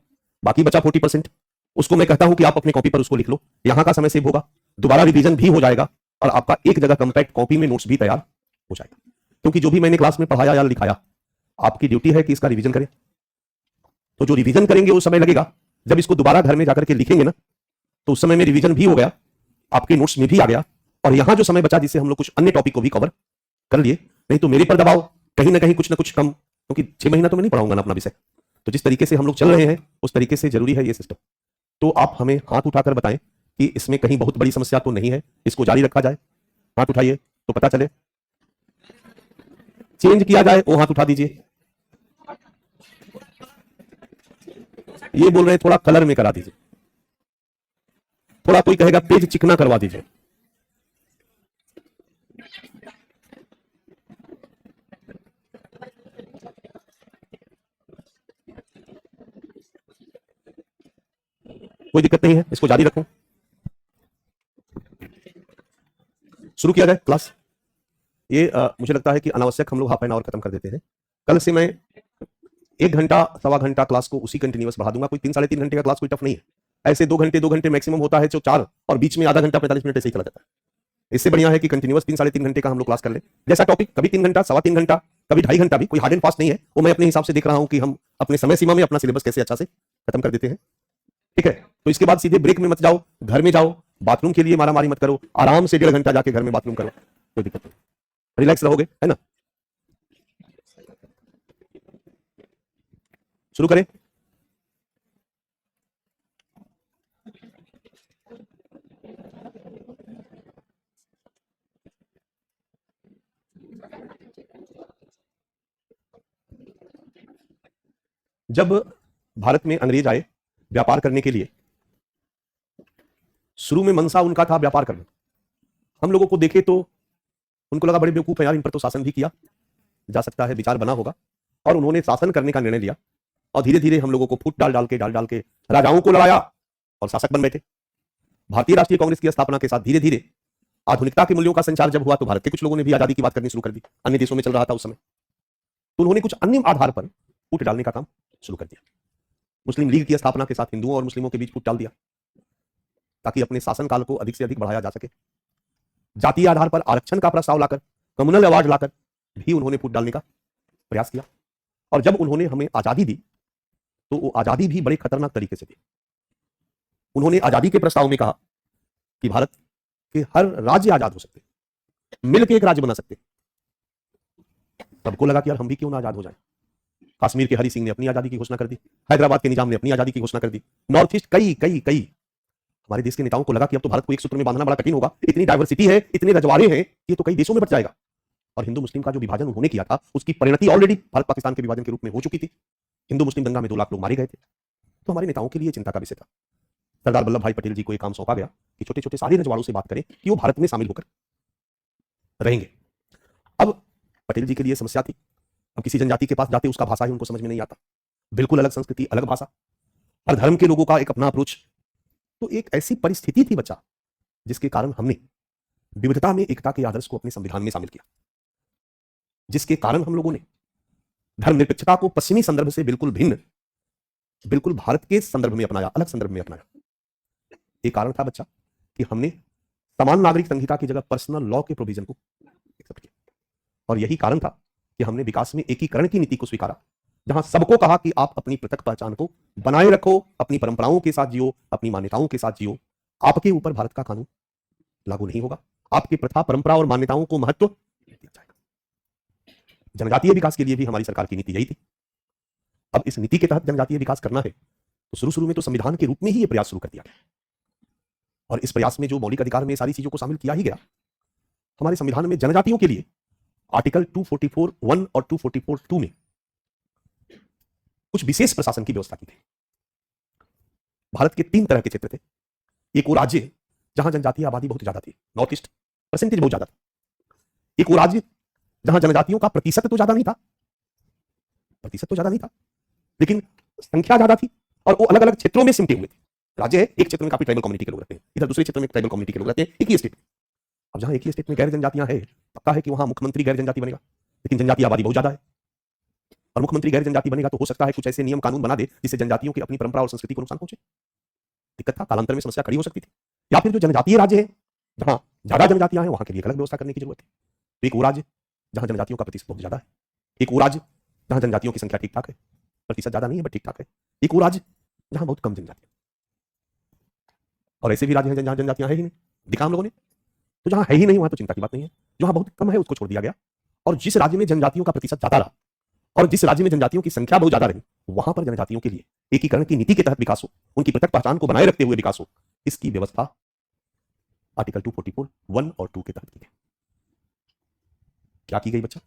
बाकी बचा 40% उसको मैं कहता हूं कि आप अपने कॉपी पर उसको लिख लो। यहां का समय सेव होगा, दोबारा रिवीजन भी हो जाएगा, और आपका एक जगह कंपैक्ट कॉपी में नोट्स भी तैयार हो जाएगा। क्योंकि जो भी मैंने क्लास में पढ़ाया या लिखाया, आपकी ड्यूटी है कि इसका रिवीजन करें। तो जो रिवीजन करेंगे उस समय लगेगा, जब इसको दोबारा घर में जाकर के लिखेंगे ना, तो उस समय में रिवीजन भी हो गया, आपके नोट्स में भी आ गया, और यहां जो समय बचा जिससे हम लोग कुछ अन्य टॉपिक को भी कवर कर लिए। नहीं तो मेरे पर दबाव कहीं ना कहीं कुछ ना कुछ कम, क्योंकि 6 महीना तो मैं नहीं पढ़ाऊंगा ना अपना विषय। तो जिस तरीके से हम लोग चल रहे हैं उस तरीके से जरूरी है ये सिस्टम। तो आप हमें हाथ उठाकर बताएं कि इसमें कहीं बहुत बड़ी समस्या तो नहीं है, इसको जारी रखा जाए। हाथ उठाइए तो पता चले, चेंज किया जाए वो हाथ उठा दीजिए। ये बोल रहे हैं थोड़ा कलर में करा दीजिए, थोड़ा कोई कहेगा पेज चिकना करवा दीजिए। कोई दिक्कत नहीं है, इसको जारी रखूं। शुरू किया जाए क्लास। ये मुझे लगता है कि अनावश्यक हम लोग हाफ एन आवर खत्म कर देते हैं। कल से मैं 1 घंटा सवा घंटा क्लास को उसी कंटिन्यूअस बढ़ा दूंगा। कोई 3 साढ़े 3 घंटे का क्लास कोई टफ नहीं है। ऐसे 2 घंटे मैक्सिमम होता है जो 4, और बीच में आधा घंटा 45 मिनट ऐसे ही चला जाता है। इससे बढ़िया है कि कंटिन्यूअस 3 साढ़े 3 घंटे का हम लोग क्लास कर ले। जैसा टॉपिक, कभी 3 घंटा, सवा 3 घंटा, कभी 2.5 घंटा, भी कोई हार्ड एंड फास्ट नहीं है। वो मैं अपने हिसाब से देख रहा हूं कि हम अपने समय सीमा में अपना सिलेबस कैसे अच्छा से खत्म कर देते हैं। ठीक है, तो इसके बाद सीधे ब्रेक में मत जाओ, घर में जाओ, बाथरूम के लिए मारामारी मत करो, आराम से 1.5 घंटा जाके घर में बाथरूम करो, कोई दिक्कत नहीं, रिलैक्स रहोगे, है ना। शुरू करें। जब भारत में अंग्रेज आए व्यापार करने के लिए, शुरू में मनसा उनका था व्यापार करना। हम लोगों को देखे तो उनको लगा बड़े बेवकूफ है यार, इन पर तो शासन भी किया जा सकता है, विचार बना होगा, और उन्होंने शासन करने का निर्णय लिया। और धीरे धीरे हम लोगों को फूट डाल डाल के राजाओं को लड़ाया और शासक बन बैठे। भारतीय राष्ट्रीय कांग्रेस की स्थापना के साथ धीरे धीरे आधुनिकता के मूल्यों का संचार जब हुआ, तो भारत के कुछ लोगों ने भी आजादी की बात करनी शुरू कर दी। अन्य देशों में चल रहा था उस समय, तो उन्होंने कुछ अन्य आधार पर फूट डालने का काम शुरू कर दिया। मुस्लिम लीग की स्थापना के साथ हिंदुओं और मुस्लिमों के बीच फूट डाल दिया, ताकि अपने शासनकाल को अधिक से अधिक बढ़ाया जा सके। जातीय आधार पर आरक्षण का प्रस्ताव लाकर, कम्युनल अवार्ड लाकर भी उन्होंने फूट डालने का प्रयास किया। और जब उन्होंने हमें आजादी दी, तो वो आजादी भी बड़े खतरनाक तरीके से दी। उन्होंने आजादी के प्रस्ताव में कहा कि भारत के हर राज्य आजाद हो सकते, मिलकर एक राज्य बना सकते। सबको लगा कि यार हम भी क्यों ना आजाद हो जाए। कश्मीर के हरि सिंह ने अपनी आजादी की घोषणा कर दी, हैदराबाद के निजाम ने अपनी आजादी की घोषणा कर दी, नॉर्थ ईस्ट कई हमारे देश के नेताओं को लगा कि अब तो भारत को एक सूत्र में बांधना बड़ा कठिन होगा, इतनी डाइवर्सिटी है, इतने रजवाड़े हैं, ये तो कई देशों में बट जाएगा। और हिंदू मुस्लिम का जो विभाजन उन्होंने किया था, उसकी परिणति ऑलरेडी भारत पाकिस्तान के विभाजन के रूप में हो चुकी थी। हिंदू मुस्लिम दंगा में 2 लाख लोग मारे गए थे। तो हमारे नेताओं के लिए चिंता का विषय था। सरदार वल्लभ भाई पटेल जी को एक काम सौंपा गया कि छोटे छोटे सारे रजवाड़ों से बात करें कि वो भारत में शामिल होकर रहेंगे। अब पटेल जी के लिए समस्या थी, अब किसी जनजाति के पास जाते उसका भाषा ही उनको समझ में नहीं आता, बिल्कुल अलग संस्कृति, अलग भाषा, हर धर्म के लोगों का एक अपना अप्रोच। तो एक ऐसी परिस्थिति थी बच्चा, जिसके कारण हमने विविधता में एकता के आदर्श को अपने संविधान में शामिल किया, जिसके कारण हम लोगों ने धर्मनिरपेक्षता को पश्चिमी संदर्भ से बिल्कुल भिन्न, बिल्कुल भारत के संदर्भ में अपनाया, अलग संदर्भ में अपनाया। एक कारण था बच्चा कि हमने समान नागरिक संहिता की जगह पर्सनल लॉ के प्रोविजन को एक्सेप्ट किया। और यही कारण था कि हमने विकास में एकीकरण की नीति को स्वीकारा, जहां सबको कहा कि आप अपनी पृथक पहचान को बनाए रखो, अपनी परंपराओं के साथ जियो, अपनी मान्यताओं के साथ जियो। आपके ऊपर भारत का कानून लागू नहीं होगा, आपकी प्रथा, परंपरा और मान्यताओं को महत्व दिया जाएगा। जनजातीय विकास के लिए भी हमारी सरकार की नीति यही थी। अब इस नीति के तहत जनजातीय विकास करना है, तो शुरू में तो संविधान के रूप में ही यह प्रयास शुरू कर दिया गया। और इस प्रयास में जो मौलिक अधिकार में सारी चीजों को शामिल किया ही गया। हमारे संविधान में जनजातियों के लिए आर्टिकल 244(1) और 244(2) में कुछ विशेष प्रशासन की व्यवस्था की गई। भारत के 3 तरह के क्षेत्र थे। एक वो राज्य जहां जनजातीय आबादी बहुत ज्यादा थी, नॉर्थ ईस्ट, परसेंटेज बहुत ज्यादा था। एक वो राज्य जहां जनजातियों का प्रतिशत तो ज्यादा नहीं था, लेकिन संख्या ज्यादा थी और वो अलग अलग क्षेत्रों में सिमटे हुए थे। राज्य है, एक क्षेत्र में काफी ट्राइबल कम्युनिटी के लोग रहते हैं, इधर दूसरे क्षेत्र में ट्राइबल कम्युनिटी के लोग रहते हैं, एक ही स्टेट में। अब जहां एक ही स्टेट में गैर जनजातियां है, पक्का है कि वहां मुख्यमंत्री गैर जनजाति बनेगा, लेकिन जनजाति आबादी बहुत ज्यादा है और मुख्यमंत्री गैर जनजाति बनेगा तो हो सकता है कुछ ऐसे नियम कानून बना दे जिससे जनजातियों की अपनी परंपरा और संस्कृति को नुकसान पहुंचे। दिक्कत था, कालांतर में समस्या खड़ी हो सकती थी। या फिर जो जनजातीय राज्य है जहां ज्यादा जनजातियां हैं, वहां के लिए अलग व्यवस्था करने की जरूरत है। तो एक वो राज्य जहां जनजातियों का प्रतिशत बहुत ज्यादा है, एक वो राज्य जहां जनजातियों की संख्या ठीक ठाक है, प्रतिशत ज्यादा नहीं है बट ठीक ठाक है, एक वो राज्य जहां बहुत कम जनजातियां, और ऐसे भी राज्य हैं जहां जनजातियां है ही नहीं, दिखा हम लोगों ने। तो जहां है ही नहीं वहां तो चिंता की बात नहीं है, जहां बहुत कम है उसको छोड़ दिया गया। और जिस राज्य में जनजातियों का प्रतिशत ज्यादा रहा और जिस राज्य में जनजातियों की संख्या बहुत ज्यादा रही, वहां पर जनजातियों के लिए एकीकरण की नीति के तहत विकास हो, उनकी पृथक पहचान को बनाए रखते हुए विकास हो, इसकी व्यवस्था आर्टिकल 244 1 और 2 के तहत की गई। क्या की गई बच्चा?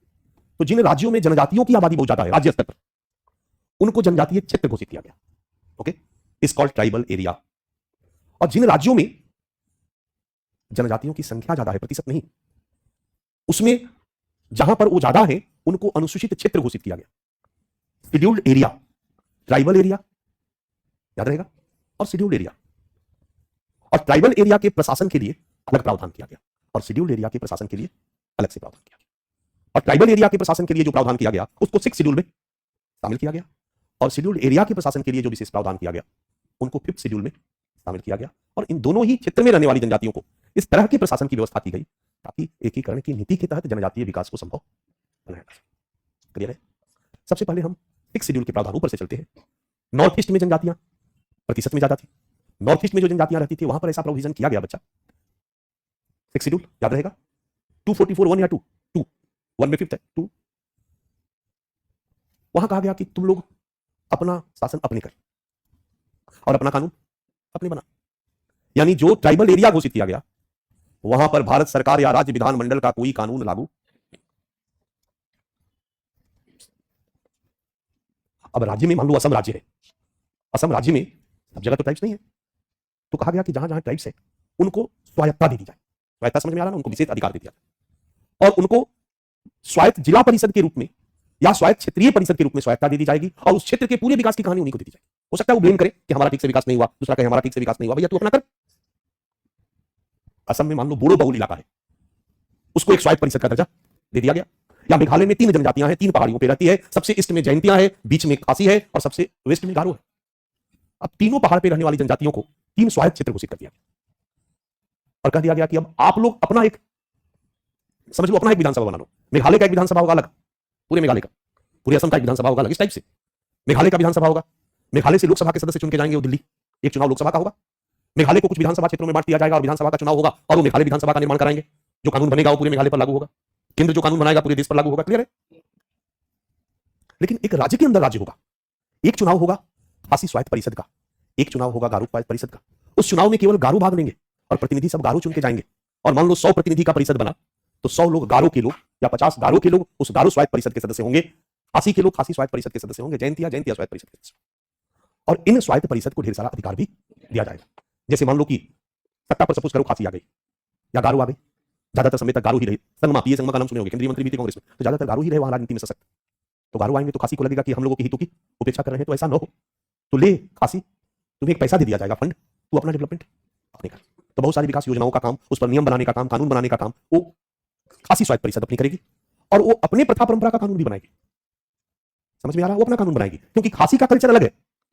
तो जिन राज्यों में जनजातियों की आबादी बहुत ज्यादा है राज्य स्तर पर, उनको जनजातीय क्षेत्र घोषित किया गया। Okay, is called tribal area. और जिन राज्यों में जनजातियों की संख्या ज्यादा है, प्रतिशत नहीं, उसमें जहां पर वो ज्यादा है उनको अनुसूचित क्षेत्र घोषित किया गया। शेड्यूल्ड एरिया, ट्राइबल एरिया याद रहेगा, और शेड्यूल्ड एरिया। और ट्राइबल एरिया के प्रशासन के लिए अलग प्रावधान किया गया और शेड्यूल्ड एरिया के प्रशासन के लिए अलग से प्रावधान किया गया। और ट्राइबल एरिया के प्रशासन के लिए जो प्रावधान किया गया उसको 6 शेड्यूल में शामिल किया गया, और शेड्यूल्ड एरिया के प्रशासन के लिए जो विशेष प्रावधान किया गया उनको 5th शेड्यूल में शामिल किया गया। और इन दोनों ही क्षेत्र में रहने वाली जनजातियों को इस तरह के प्रशासन की व्यवस्था की गई ताकि एकीकरण की नीति के तहत जनजातीय विकास को संभव बनाया जा सके। क्लियर है? सबसे पहले हम 6 शेड्यूल के प्रावधान ऊपर से चलते हैं। नॉर्थ ईस्ट में जनजातियां प्रतिशत में ज्यादा थी, नॉर्थ ईस्ट में जो जनजातियां रहती थी वहां पर ऐसा प्रोविजन किया गया बच्चा। 6 शेड्यूल याद रहेगा, 244 1 या 2 1 में 5th है 2। वहां कहा गया कि तुम लोग अपना शासन अपने कर और अपना कानून अपने बना। यानी जो ट्राइबल एरिया घोषित किया गया वहां पर भारत सरकार या राज्य विधानमंडल का कोई कानून लागू। अब राज्य में मान लो असम राज्य है, असम राज्य में सब जगह तो ट्राइब्स नहीं है, तो कहा गया कि जहां जहां ट्राइब्स है उनको स्वायत्तता दे दी जाए। स्वायत्तता समझ में आ रहा ना? उनको विशेष अधिकार दे दिया जाए और उनको स्वायत्त जिला परिषद के रूप में या स्वायत्त क्षेत्रीय परिषद के रूप में स्वायत्तता दे दी जाएगी और उस क्षेत्र के पूरे विकास की कहानी उन्हीं को दे दी जाएगी। हो सकता है वो ब्लेम करे कि हमारा ठीक से विकास नहीं हुआ, दूसरा कहे हमारा ठीक से विकास नहीं हुआ, भैया तू अपना कर। असम में मान लो बोडो बहुल इलाका है, उसको एक स्वायत्त परिषद का दर्जा दे दिया गया। या मेघालय में 3 जनजातियां हैं, 3 पहाड़ियों पर रहती है, सबसे ईस्ट में जयंतियां है, बीच में खासी है और सबसे वेस्ट में गारो है। अब तीनों पहाड़ पर रहने वाली जनजातियों को 3 स्वायत्त क्षेत्र घोषित कर दिया गया और कह दिया गया कि अब आप लोग अपना एक समझ लो, अपना एक विधानसभा बना लो। मेघालय का एक विधानसभा होगा अलग, पूरे मेघालय का, पूरे असम का एक विधानसभा होगा अलग। इस टाइप से मेघालय का विधानसभा होगा, मेघालय से लोकसभा के सदस्य चुन के जाएंगे वो दिल्ली, एक चुनाव लोकसभा का होगा। मेघालय को कुछ विधानसभा क्षेत्रों में बांट दिया जाएगा और विधानसभा का चुनाव होगा और वो मेघालय विधानसभा का निर्माण कराएंगे। जो कानून बनेगा वो पूरे मेघालय पर लागू होगा, केंद्र जो कानून बनाएगा पूरे देश पर लागू होगा। क्लियर है? लेकिन एक राज्य के अंदर राज्य होगा, एक चुनाव होगा खासी स्वायत्त परिषद का, एक चुनाव होगा गारो स्वायत्त परिषद का। उस चुनाव में केवल गारो भाग लेंगे और प्रतिनिधि सब गारो चुन के जाएंगे। और मान लो 100 प्रतिनिधि का परिषद बना तो 100 लोग गारो के लोग या 50 गारो के लोग उस गारो स्वायत्त परिषद के सदस्य होंगे, खासी के लोग खासी स्वायत्त परिषद के सदस्य होंगे, जयंतिया स्वायत्त परिषद के सदस्य। और इन स्वायत्त परिषद को ढेर सारा अधिकार भी दिया जाएगा। जैसे मान लो कि सत्ता पर सपोज करो खासी आ गई या गारो आ गई, ज्यादातर समय तक गारो ही रहे। संगमा, पीए संगमा का नाम सुने होंगे, केंद्रीय मंत्री भी थे कांग्रेस में, तो ज्यादातर गारो ही रहे वहां राजनीति में सशक्त। तो गारो आएंगे तो खासी को लगेगा कि हम लोगों के हितों की उपेक्षा कर रहे हैं, तो ऐसा न हो, तो ले खासी तुम्हें एक पैसा दे दिया जाएगा फंड, तू अपना डेवलपमेंट अपने कर। तो बहुत सारी विकास योजनाओं का काम, उस पर नियम बनाने का काम, कानून बनाने का काम वो खासी स्वायत्त परिषद अपनी करेगी और वो अपने प्रथा परंपरा का कानून भी बनाएगी। समझ में आ रहा है? वो अपना कानून बनाएगी क्योंकि खासी का कल्चर अलग है,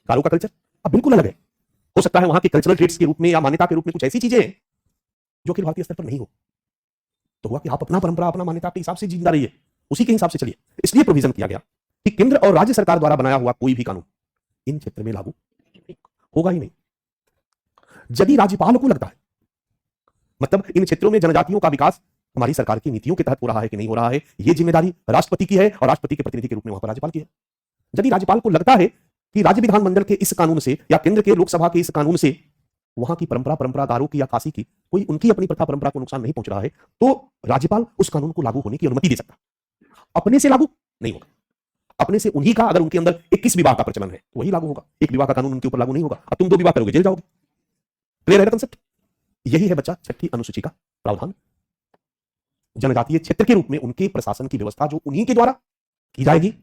गारो का कल्चर अब बिल्कुल अलग है। हो सकता है वहां के कल्चरल ट्रेड्स के रूप में या मान्यता के रूप में कुछ ऐसी चीजें हैं जो कि भारतीय स्तर पर नहीं हो। तो हुआ कि आप अपना परंपरा अपना मान्यता के हिसाब से जिंदा रहिए, उसी के हिसाब से चलिए। इसलिए प्रोविजन किया गया कि केंद्र और राज्य सरकार द्वारा बनाया हुआ कोई भी कानून इन क्षेत्र में लागू होगा ही नहीं। यदि राज्यपाल को लगता है, मतलब इन क्षेत्रों में जनजातियों का विकास हमारी सरकार की नीतियों के तहत हो रहा है कि नहीं हो रहा है, यह जिम्मेदारी राष्ट्रपति की है और राष्ट्रपति के प्रतिनिधि के रूप में वहां पर राज्यपाल की है। यदि राज्यपाल को लगता है कि राज्य विधानमंडल के इस कानून से या केंद्र के लोकसभा के इस कानून से वहां की परंपरा गारो की या खासी की कोई उनकी अपनी प्रथा परंपरा को नुकसान नहीं पहुंच रहा है, तो राज्यपाल उस कानून को लागू होने की अनुमति दे सकता। अपने से लागू नहीं होगा, अपने से उन्हीं का अगर उनके अंदर 21 विवाह का प्रचलन है तो वही लागू होगा। एक विवाह का कानून उनके ऊपर लागू नहीं होगा। अब तुम 2 विवाह करोगे जेल जाओगे। क्लियर है कंसेप्ट? यही है बच्चा 6ठी अनुसूची का प्रावधान। जनजातीय क्षेत्र के रूप में उनके प्रशासन की व्यवस्था जो उन्हीं के द्वारा की जाएगी,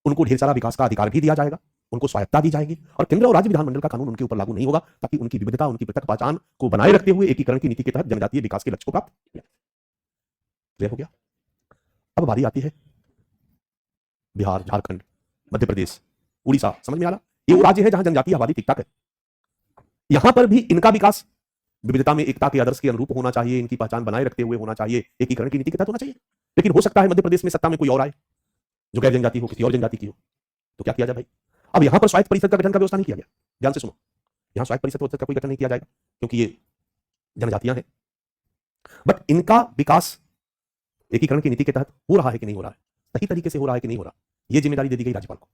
उनको ढेर सारा विकास का अधिकार भी दिया जाएगा उनको स्वायत्ता दी जाएगी और केंद्र और राज्य विधानमंडल का कानून उनके ऊपर लागू नहीं होगा, ताकि उनकी विविधता, उनकी पृथक पहचान को बनाए रखते हुए एकीकरण की नीति के तहत जनजातीय विकास के लक्ष्य को प्राप्त किया। क्लियर हो गया? अब बारी आती है बिहार, झारखंड, मध्य प्रदेश, उड़ीसा। समझ में आ रहा? ये वो राज्य है जहां जनजातीय आबादी ठीक ठाक है। यहां पर भी इनका विकास विविधता में एकता के आदर्श के अनुरूप होना चाहिए, इनकी पहचान बनाए रखते हुए होना चाहिए, एकीकरण की नीति के तहत होना चाहिए। लेकिन हो सकता है मध्य प्रदेश में सत्ता में कोई और आए जो गैर जनजाति हो, किसी और जनजाति की हो, तो क्या किया जाए भाई? अब यहां पर स्वायत्त परिषद का गठन का व्यवस्था नहीं किया गया। ध्यान से सुनो, यहां स्वायत्त परिषद का कोई गठन नहीं किया जाएगा क्योंकि ये जनजातियां हैं। बट इनका विकास एकीकरण की नीति के तहत हो रहा है कि नहीं हो रहा है, सही तरीके से हो रहा है कि नहीं हो रहा, यह जिम्मेदारी दे दी गई राज्यपाल को।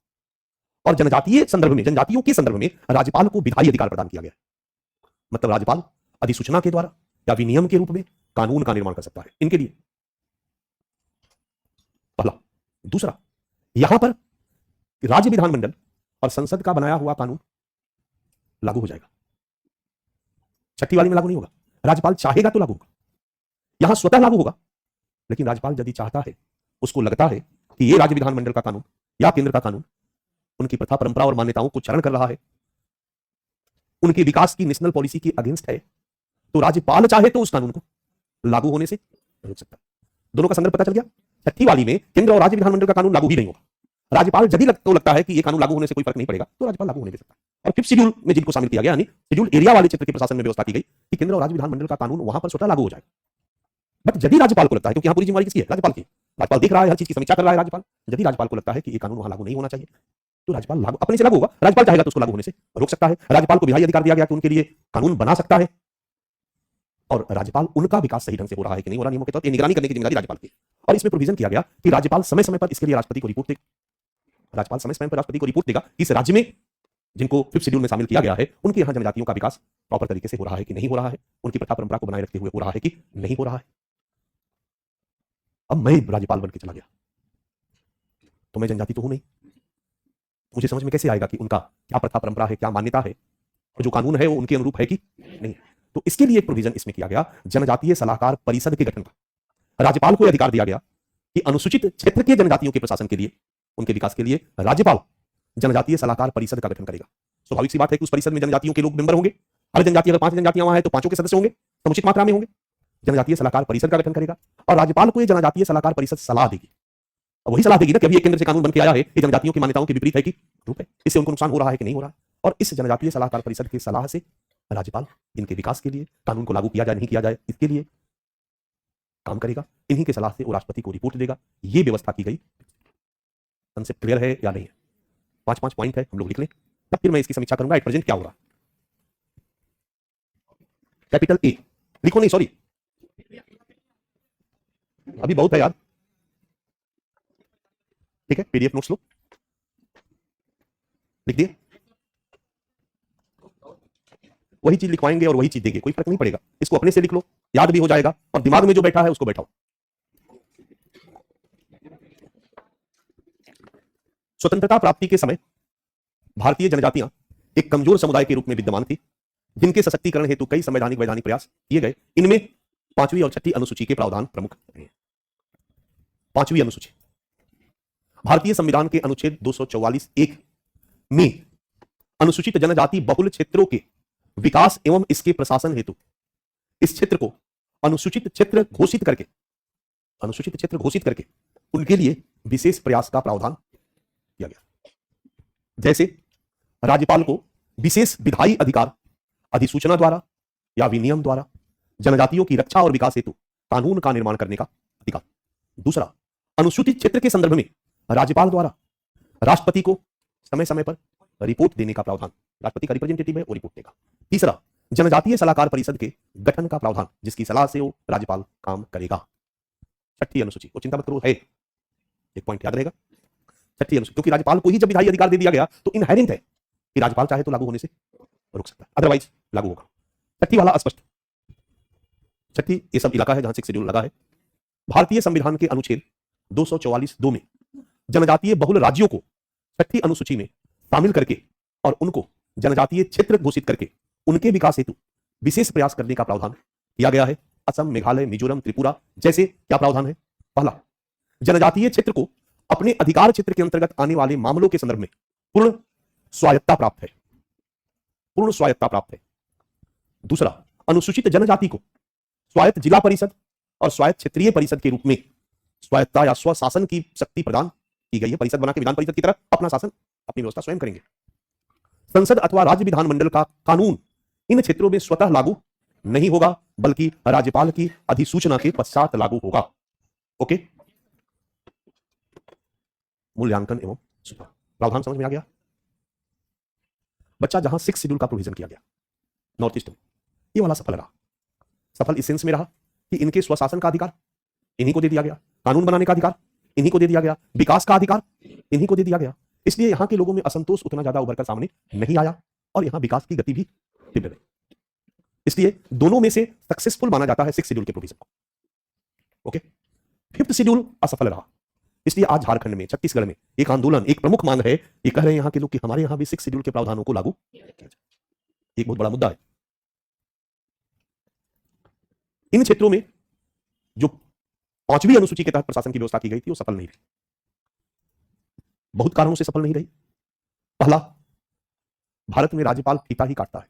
और जनजातीय संदर्भ में, जनजातियों के संदर्भ में राज्यपाल को विधायी अधिकार प्रदान किया गया। मतलब राज्यपाल अधिसूचना के द्वारा या विनियम के रूप में कानून का निर्माण कर सकता है इनके लिए, पहला। दूसरा, यहां पर राज्य विधानमंडल और संसद का बनाया हुआ कानून लागू हो जाएगा। छठी वाली में लागू नहीं होगा, राज्यपाल चाहेगा तो लागू होगा। यहां स्वतः लागू होगा, लेकिन राज्यपाल यदि चाहता है, उसको लगता है कि यह राज्य विधानमंडल का कानून या केंद्र का कानून उनकी प्रथा, परंपरा और मान्यताओं को चरण कर रहा है, उनके विकास की नेशनल पॉलिसी के अगेंस्ट है, तो राज्यपाल चाहे तो उस कानून को लागू होने से रोक सकता है। दोनों का संदर्भ पता चल गया? छठी वाली में केंद्र और राज्य विधानमंडल का कानून लागू ही नहीं होगा। राज्यपाल यदि लगता है कि यह कानून लागू होने से कोई फर्क नहीं पड़ेगा, तो राज्यपाल लागू होने दे सकता है। और फिफ्थ शेड्यूल में जिनको शामिल किया गया, यानी शेड्यूल एरिया वाले क्षेत्र के प्रशासन में व्यवस्था की गई कि केंद्र और राज्य विधानमंडल का कानून वहां पर स्वतः लागू हो जाएगा। बट यदि राज्यपाल को लगता है, क्योंकि यहां पूरी जिम्मेदारी किसकी है? राज्यपाल की। राज्यपाल देख रहा है, हर चीज की समीक्षा कर रहा है राज्यपाल। यदि राज्यपाल को लगता है कि यह कानून वहां लागू नहीं होना चाहिए, तो राज्यपाल लागू अपने से लागू होगा। राज्यपाल चाहेगा तो उसको लागू होने से रोक सकता है। राज्यपाल को विधायी अधिकार दिया गया कि उनके लिए कानून बना सकता है, और राज्यपाल उनका विकास सही ढंग से हो रहा है कि नहीं हो रहा नियमों के तहत, निगरानी करने की जिम्मेदारी राज्यपाल की। और इसमें प्रोविजन किया गया कि राज्यपाल समय समय पर इसके लिए राष्ट्रपति को रिपोर्ट देगा। राज्यपाल समय समय पर राष्ट्रपति को रिपोर्ट देगा इस राज्य में जिनको फिफ्थ शेड्यूल में शामिल किया गया है, उनके यहां जनजातियों का विकास प्रॉपर तरीके से हो रहा है कि नहीं हो रहा है, उनकी प्रथा परंपरा को बनाए रखते हुए हो रहा है कि नहीं हो रहा है। अब मैं राज्यपाल बन के चला गया तो मैं जनजाति तो हूं नहीं, मुझे समझ में कैसे आएगा कि उनका क्या प्रथा परंपरा है, क्या मान्यता है, और जो कानून है वो उनके अनुरूप है कि नहीं। तो इसके लिए एक प्रोविजन इसमें किया गया, जनजातीय सलाहकार परिषद के गठन का। राज्यपाल को अधिकार दिया गया कि अनुसूचित क्षेत्र के जनजातियों के प्रशासन के लिए, उनके विकास के लिए राज्यपाल जनजातीय सलाहकार परिषद का गठन करेगा। स्वाभाविक सी बात है कि उस परिषद में जनजातियों के लोग मेंबर होंगे। हर जनजाति, अगर 5 जनजातियां वहां है तो 5 के सदस्य होंगे, समुचित मात्रा में होंगे। जनजातीय सलाहकार परिषद का गठन करेगा और राज्यपाल को यह जनजातीय सलाहकार परिषद सलाह देगी। अब वही सलाह देगी ना कि अभी एक केंद्र से कानून बन के आया है, ये जनजातियों की मान्यताओं के विपरीत है कि रूप है, इससे उनको नुकसान हो रहा है कि नहीं हो रहा है। और इस जनजातीय सलाहकार परिषद की सलाह से राज्यपाल इनके विकास के लिए, कानून को लागू किया जाए नहीं किया जाए, इसके लिए काम करेगा। इन्हीं के सलाह से वो राष्ट्रपति को रिपोर्ट देगा। ये व्यवस्था की गई। कंसेप्ट क्लियर है या नहीं है? 5 पॉइंट है, हम लोग लिख लें, तब फिर मैं इसकी समीक्षा करूंगा एट प्रेजेंट क्या हो रहा है। कैपिटल ए लिखो, नहीं सॉरी, अभी बहुत है याद। ठीक है, पीडीएफ नोट्स लो, लिख दिए। वही चीज लिखवाएंगे और वही चीज देंगे, कोई फर्क नहीं पड़ेगा। इसको अपने से लिख लो, याद भी हो जाएगा, और दिमाग में जो बैठा है उसको बैठाओ। स्वतंत्रता प्राप्ति के समय भारतीय जनजातियां एक कमजोर समुदाय के रूप में विद्यमान थी, जिनके सशक्तिकरण हेतु कई संवैधानिक वैधानिक प्रयास किए गए। इनमें 5वीं और 6ठी अनुसूची के प्रावधान प्रमुख हैं। 5वीं अनुसूची भारतीय संविधान के अनुच्छेद 244(1) में अनुसूचित जनजाति बहुल क्षेत्रों के विकास एवं इसके प्रशासन हेतु इस क्षेत्र को अनुसूचित क्षेत्र घोषित करके उनके लिए विशेष प्रयास का प्रावधान किया गया। जैसे राज्यपाल को विशेष विधायी अधिकार अधिसूचना द्वारा या विनियम द्वारा जनजातियों की रक्षा और विकास हेतु कानून का निर्माण करने का अधिकार। दूसरा, अनुसूचित क्षेत्र के संदर्भ में राज्यपाल द्वारा राष्ट्रपति को समय समय पर रिपोर्ट देने का प्रावधान, राष्ट्रपति का रिप्रेजेंटेटिव है वो रिपोर्ट देगा। तीसरा, जनजातीय सलाहकार परिषद के गठन का प्रावधान, जिसकी सलाह से वो राज्यपाल काम करेगा। 6ठी अनुसूची, वो चिंता मत करो, है एक पॉइंट याद रहेगा। 6ठी अनुसूची, क्योंकि राज्यपाल को ही जब विधायी अधिकार दे दिया गया तो इनहेरेंट है कि राज्यपाल चाहे तो लागू होने से रोक सकता है, अदरवाइज लागू होगा। 6ठी वाला अस्पष्ट। 6ठी ये सब इलाका है जहां 6 शेड्यूल लगा है। भारतीय संविधान के अनुच्छेद 244(2) में जनजातीय बहुल राज्यों को 6ठी अनुसूची में शामिल करके और उनको जनजातीय क्षेत्र घोषित करके उनके विकास हेतु विशेष प्रयास करने का प्रावधान किया गया है। असम, मेघालय, मिजोरम, त्रिपुरा जैसे क्या प्रावधान है? पहला, जनजातीय क्षेत्र को अपने अधिकार क्षेत्र के अंतर्गत आने वाले मामलों के संदर्भ में पूर्ण स्वायत्ता प्राप्त है, पूर्ण स्वायत्ता प्राप्त है। दूसरा, अनुसूचित जनजाति को स्वायत्त जिला परिषद और स्वायत्त क्षेत्रीय परिषद के रूप में स्वायत्ता या स्वशासन की शक्ति प्रदान की गई है। परिषद बना के विधान परिषद की तरह अपना शासन, अपनी व्यवस्था स्वयं करेंगे। संसद अथवा राज्य विधानमंडल का कानून इन क्षेत्रों में स्वतः लागू नहीं होगा, बल्कि राज्यपाल की अधिसूचना के पश्चात लागू होगा। ओके, मूल्यांकन एवं सुधार प्रावधान समझ में आ गया? बच्चा, जहां 6 शेड्यूल का प्रोविजन किया गया नॉर्थ ईस्ट में, ये वाला सफल रहा। सफल इस सेंस में रहा कि इनके स्वशासन का अधिकार इन्हीं को दे दिया गया, कानून बनाने का अधिकार इन्हीं को दे दिया गया, विकास का अधिकार इन्हीं को दे दिया गया। इसलिए यहां के लोगों में असंतोष उतना ज्यादा उभर कर सामने नहीं आया और यहां विकास की गति भी तीव्र रही। इसलिए दोनों में से सक्सेसफुल माना जाता है 6 शेड्यूल के प्रोविजन को। ओके, 5th शेड्यूल असफल रहा। इसलिए आज झारखंड में, छत्तीसगढ़ में एक आंदोलन, एक प्रमुख मांग है, ये कह रहे हैं यहां के लोग कि हमारे यहां भी 6 शेड्यूल के प्रावधानों को लागू किया जाए। एक बहुत बड़ा मुद्दा है। इन क्षेत्रों में जो 5वीं अनुसूची के तहत प्रशासन की व्यवस्था की गई थी वो सफल नहीं रही। बहुत कारणों से सफल नहीं रही। पहला, भारत में राज्यपाल फीता ही काटता है,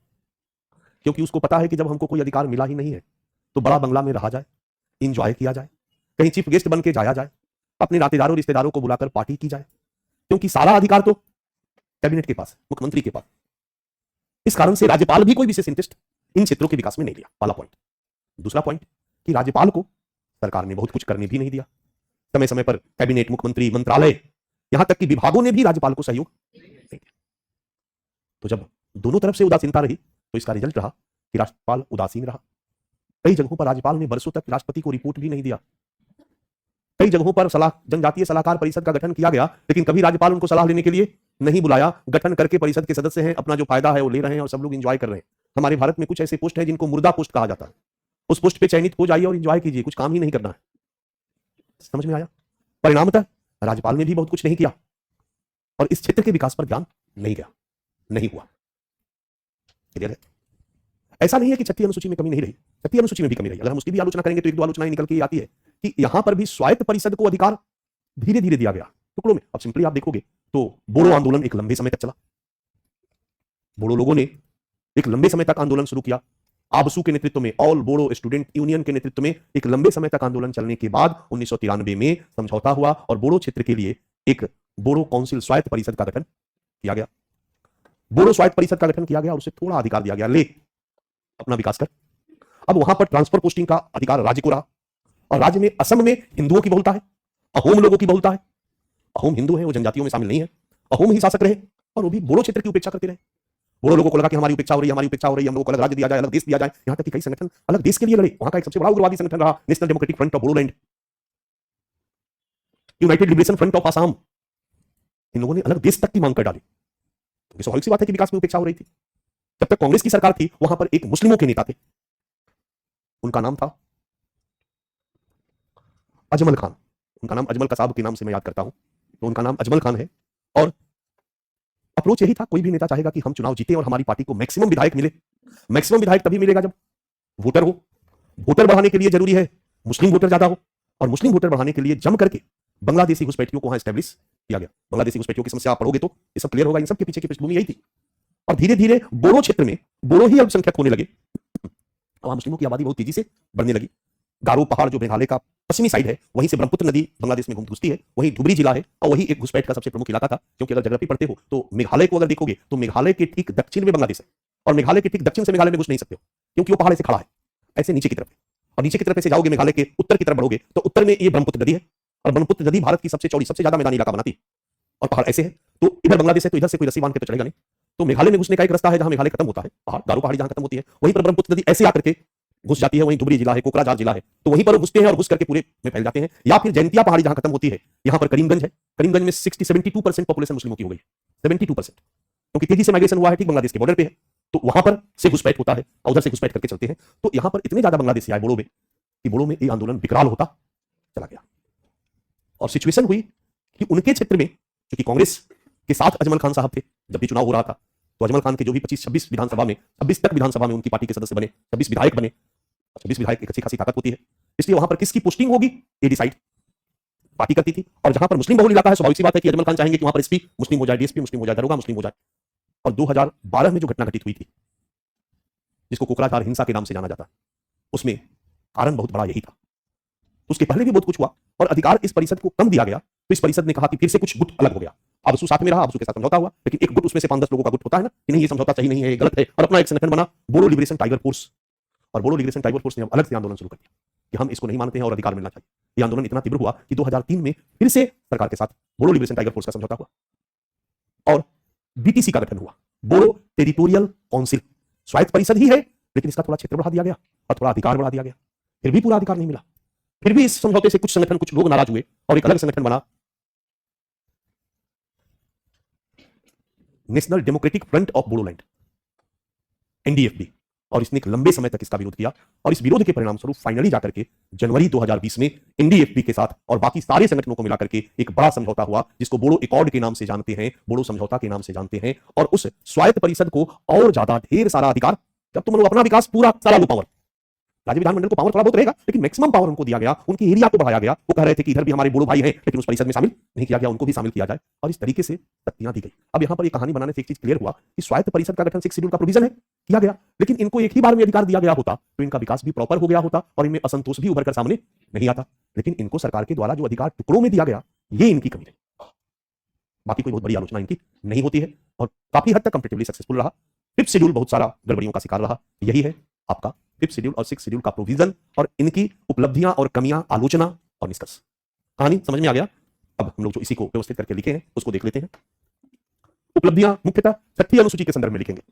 क्योंकि उसको पता है कि जब हमको कोई अधिकार मिला ही नहीं है तो बड़ा बंगला में रहा जाए, इंजॉय किया जाए, कहीं चीफ गेस्ट बन के जाया जाए, अपने नातेदारों रिश्तेदारों को बुलाकर पार्टी की जाए, क्योंकि सारा अधिकार तो कैबिनेट के पास, मुख्यमंत्री के पास। इस कारण से राज्यपाल भी कोई विशेष इंटरेस्ट इन क्षेत्रों के विकास में नहीं लिया। पहला पॉइंट। दूसरा पॉइंट कि राज्यपाल को सरकार ने बहुत कुछ करने भी नहीं दिया। समय समय पर कैबिनेट, मुख्यमंत्री, मंत्रालय, यहां तक कि विभागों ने भी राज्यपाल को सहयोग नहीं दिया। तो जब दोनों तरफ से उदासीनता रही तो इसका रिजल्ट रहा कि राज्यपाल उदासीन रहा। कई जगहों पर राज्यपाल ने वर्षों तक राष्ट्रपति को रिपोर्ट भी नहीं दिया। कई जगहों पर जनजातीय सलाहकार परिषद का गठन किया गया, लेकिन कभी राज्यपाल उनको सलाह लेने के लिए नहीं बुलाया। गठन करके परिषद के सदस्य हैं, अपना जो फायदा है वो ले रहे हैं और सब लोग एंजॉय कर रहे हैं। हमारे भारत में कुछ ऐसे पोस्ट हैं जिनको मुर्दा पोस्ट कहा जाता है। उस पोस्ट पे चयनित हो जाइए और एंजॉय कीजिए, कुछ काम ही नहीं करना है। समझ में आया? परिणामतः राज्यपाल ने भी बहुत कुछ नहीं किया और इस क्षेत्र के विकास पर ध्यान नहीं गया, नहीं हुआ। क्लियर है? ऐसा नहीं है कि 36 अनुसूची में कमी नहीं रही, 36 अनुसूची में भी कमी रही। अगर हम उसकी भी आलोचना करेंगे तो एक दो आलोचनाएं निकल के आती है कि यहां पर भी स्वायत्त परिषद को अधिकार धीरे धीरे दिया गया टुकड़ों में। अब सिंपली आप देखोगे तो बोडो आंदोलन एक लंबे समय तक चला। बोडो लोगों ने एक लंबे समय तक आंदोलन शुरू किया। आबसू के नेतृत्व में, ऑल बोडो स्टूडेंट यूनियन के नेतृत्व में एक लंबे समय तक आंदोलन चलने के बाद 1993 में समझौता हुआ और बोडो क्षेत्र के लिए एक बोडो काउंसिल, स्वायत्त परिषद का गठन किया गया। बोडो स्वायत्त परिषद का गठन किया गया और उसे थोड़ा अधिकार दिया गया, ले अपना विकास कर। अब वहां पर ट्रांसफर पोस्टिंग का अधिकार राज्य को रहा और राज्य में असम में हिंदुओं की बहुलता है, अहोम लोगों की बहुलता है। अहोम हिंदू हैं, वो जनजातियों में शामिल नहीं है। अहोम ही शासक रहे और वो भी बोडो क्षेत्र की उपेक्षा करते रहे। बोडो लोगों को लगा कि हमारी उपेक्षा हो रही है, हमारी उपेक्षा हो रही है, हम लोगों को अलग राज्य दिया जाए, अलग देश दिया जाए। यहां तक कि कई संगठन अलग देश के लिए लड़े। वहां का एक सबसे बड़ा उग्रवादी संगठन रहा National Democratic Front of Bodoland, United Liberation Front of Assam. इन लोगों ने अलग देश तक की मांग कर डाली। तो स्वाभाविक सी बात है कि विकास में उपेक्षा हो रही थी। जब तक कांग्रेस की सरकार थी वहां पर एक मुस्लिमों के नेता थे, उनका नाम था अजमल खान। उनका नाम अजमल कसाब के नाम से मैं याद करता हूं, तो उनका नाम अजमल खान है। और अप्रोच यही था, कोई भी नेता चाहेगा कि हम चुनाव जीते और हमारी पार्टी को मैक्सिमम विधायक मिले। मैक्सिमम विधायक तभी मिलेगा जब वोटर हो। वोटर बढ़ाने के लिए जरूरी है मुस्लिम वोटर ज्यादा हो और मुस्लिम वोटर बढ़ाने के लिए जम करके बांग्लादेशी घुसपैठियों को वहां एस्टेब्लिश किया गया। बांग्लादेशी घुसपैठियों की समस्या आप पढ़ोगे तो ये सब क्लियर होगा। इन सब के पीछे की पृष्ठभूमि यही थी। और धीरे धीरे बोडो क्षेत्र में बोडो ही अल्पसंख्यक होने लगे। वहां मुस्लिमों की आबादी बहुत तेजी से बढ़ने लगी। गारो पहाड़ जो मेघालय का पश्चिमी साइड है, वहीं से ब्रह्मपुत्र नदी बांग्लादेश में घुसती है, वहीं धुबरी जिला है और वही एक घुसपैठ का सबसे प्रमुख इलाका था। क्योंकि अगर ज्योग्राफी पढ़ते हो तो मेघालय को अगर देखोगे तो मेघालय के ठीक दक्षिण में बांग्लादेश है और मेघालय के ठीक दक्षिण से मेघालय में घुस नहीं सकते हो, क्योंकि वो पहाड़ से खड़ा है ऐसे नीचे की तरफ। और नीचे की तरफ से जाओगे, मेघालय के उत्तर की तरफ बढ़ोगे तो उत्तर में ये ब्रह्मपुत्र नदी है और ब्रह्मपुत्र नदी भारत की सबसे चौड़ी, सबसे ज्यादा मैदानी इलाका बनाती है। और पहाड़ ऐसे है तो इधर बांग्लादेश है तो इधर से कोई रस्सी बांध के तो चलेगा नहीं। तो मेघालय में घुसने का एक रास्ता है जहां मेघालय खत्म होता है, पहाड़ गारो पहाड़ी जहां खत्म होती है, वहीं पर ब्रह्मपुत्र नदी ऐसे आकर के घुस जाती है। वहीं धुबरी जिला है, कोकराझार जिला है, तो वहीं पर घुसते हैं और घुस करके पूरे में फैल जाते हैं। या फिर जैंतिया पहाड़ी जहां खत्म होती है, यहां पर करीमगंज है। करीमगंज में 72% पॉपुलेशन मुस्लिमों की हो गई, 72%, क्योंकि तेजी से माइग्रेशन हुआ है, ठीक बांग्लादेश के बॉर्डर पे है। तो वहां पर से घुसपैठ होता है और उधर से घुसपैठ करके चलते हैं। तो यहां पर इतने ज्यादा बांग्लादेशी आए बोडो में कि बोडो में ये आंदोलन विकराल होता चला गया। और सिचुएशन हुई कि उनके क्षेत्र में, क्योंकि कांग्रेस के साथ अजमल खान साहब थे जब भी चुनाव हो रहा था, तो अजमल खान के जो भी 25-26 विधानसभा में, 26 तक विधानसभा में उनकी पार्टी के सदस्य बने, 26 विधायक बने। 26 विधायक एक अच्छी खासी ताकत होती है। इसलिए वहां पर किसकी पोस्टिंग होगी ये डिसाइड पार्टी करती थी। और जहां पर मुस्लिम बहुल इलाका है, स्वाभाविक सी बात है कि अजमल खान चाहेंगे कि वहां पर एसपी मुस्लिम हो जाए, डीएसपी मुस्लिम हो जाए, दरोगा मुस्लिम हो जाए। और 2012 में जो घटना घटित हुई थी, जिसको कोकराझार हिंसा के नाम से जाना जाता है, उसमें कारण बहुत बड़ा यही था। उसके पहले भी बहुत कुछ हुआ और अधिकार इस परिषद को कम दिया गया, तो इस परिषद ने कहा कि फिर से कुछ गुट अलग हो गया। आबसू साथ में रहा, आबसू के साथ समझौता हुआ, लेकिन एक गुट उसमें से 5-10 लोगों का गुट होता है ना कि नहीं ये समझौता सही नहीं है, ये गलत है, और अपना एक संगठन बना, बोडो लिबरेशन टाइगर फोर्स। और बोडो लिबरेशन टाइगर फोर्स ने अलग से आंदोलन शुरू कर दिया कि हम इसको नहीं मानते हैं और अधिकार मिलना चाहिए। यह आंदोलन इतना तीव्र हुआ कि 2003 में फिर से सरकार के साथ बोडो लिबरेशन टाइगर फोर्स का समझौता हुआ और बीटीसी का गठन हुआ, बोडो टेरिटोरियल काउंसिल। स्वायत्त परिषद ही है, लेकिन इसका थोड़ा क्षेत्र बढ़ा दिया गया और थोड़ा अधिकार बढ़ा दिया गया, फिर भी पूरा अधिकार नहीं मिला। फिर भी इस समझौते से कुछ संगठन, कुछ लोग नाराज हुए और एक अलग संगठन बना, national Democratic Front of Bodoland, NDFB. और इसने एक लंबे समय तक इसका विरोध किया और इस विरोध के परिणाम स्वरूप फाइनली जाकर के जनवरी 2020 में एनडीएफबी के साथ और बाकी सारे संगठनों को मिलाकर के एक बड़ा समझौता हुआ, जिसको बोडो एकॉर्ड के नाम से जानते हैं, बोडो समझौता के नाम से जानते हैं। और उस स्वायत्त परिषद को और ज्यादा ढेर सारा अधिकार, जब तुम लोग अपना विकास पूरा सारा पावर, राज्य विधानमंडल को पावर थोड़ा बहुत रहेगा, लेकिन मैक्सिमम पावर उनको दिया गया, उनकी एरिया को बढ़ाया गया। वो कह रहे थे कि इधर भी हमारे बोडो भाई हैं, लेकिन उस परिषद में शामिल नहीं किया गया, उनको भी शामिल किया जाए, और इस तरीके से शक्तियां दी गई। अब यहां पर एक कहानी बनाने से एक चीज क्लियर हुआ कि स्वायत्त परिषद का गठन 6 शेड्यूल का प्रोविजन है, किया गया, लेकिन इनको एक ही बार में अधिकार दिया गया होता तो इनका विकास भी प्रॉपर हो गया होता और इनमें असंतोष भी उभर कर सामने नहीं आता। लेकिन इनको सरकार के द्वारा जो अधिकार टुकड़ों में दिया गया, ये इनकी कमी रही। बाकी कोई बहुत बड़ी आलोचना इनकी नहीं होती है और काफी हद तक कंपैरेटिवली सक्सेसफुल रहा। 5th शेड्यूल बहुत सारा गड़बड़ियों का शिकार रहा। यही है आपका 5th शेड्यूल और 6th शेड्यूल का प्रोविजन और इनकी उपलब्धियां और कमियां, आलोचना और निष्कर्ष। कहानी समझ में आ गया? अब हम लोग जो इसी को व्यवस्थित करके लिखे हैं उसको देख लेते हैं। उपलब्धियां मुख्यतः 6वीं अनुसूची के संदर्भ में लिखेंगे,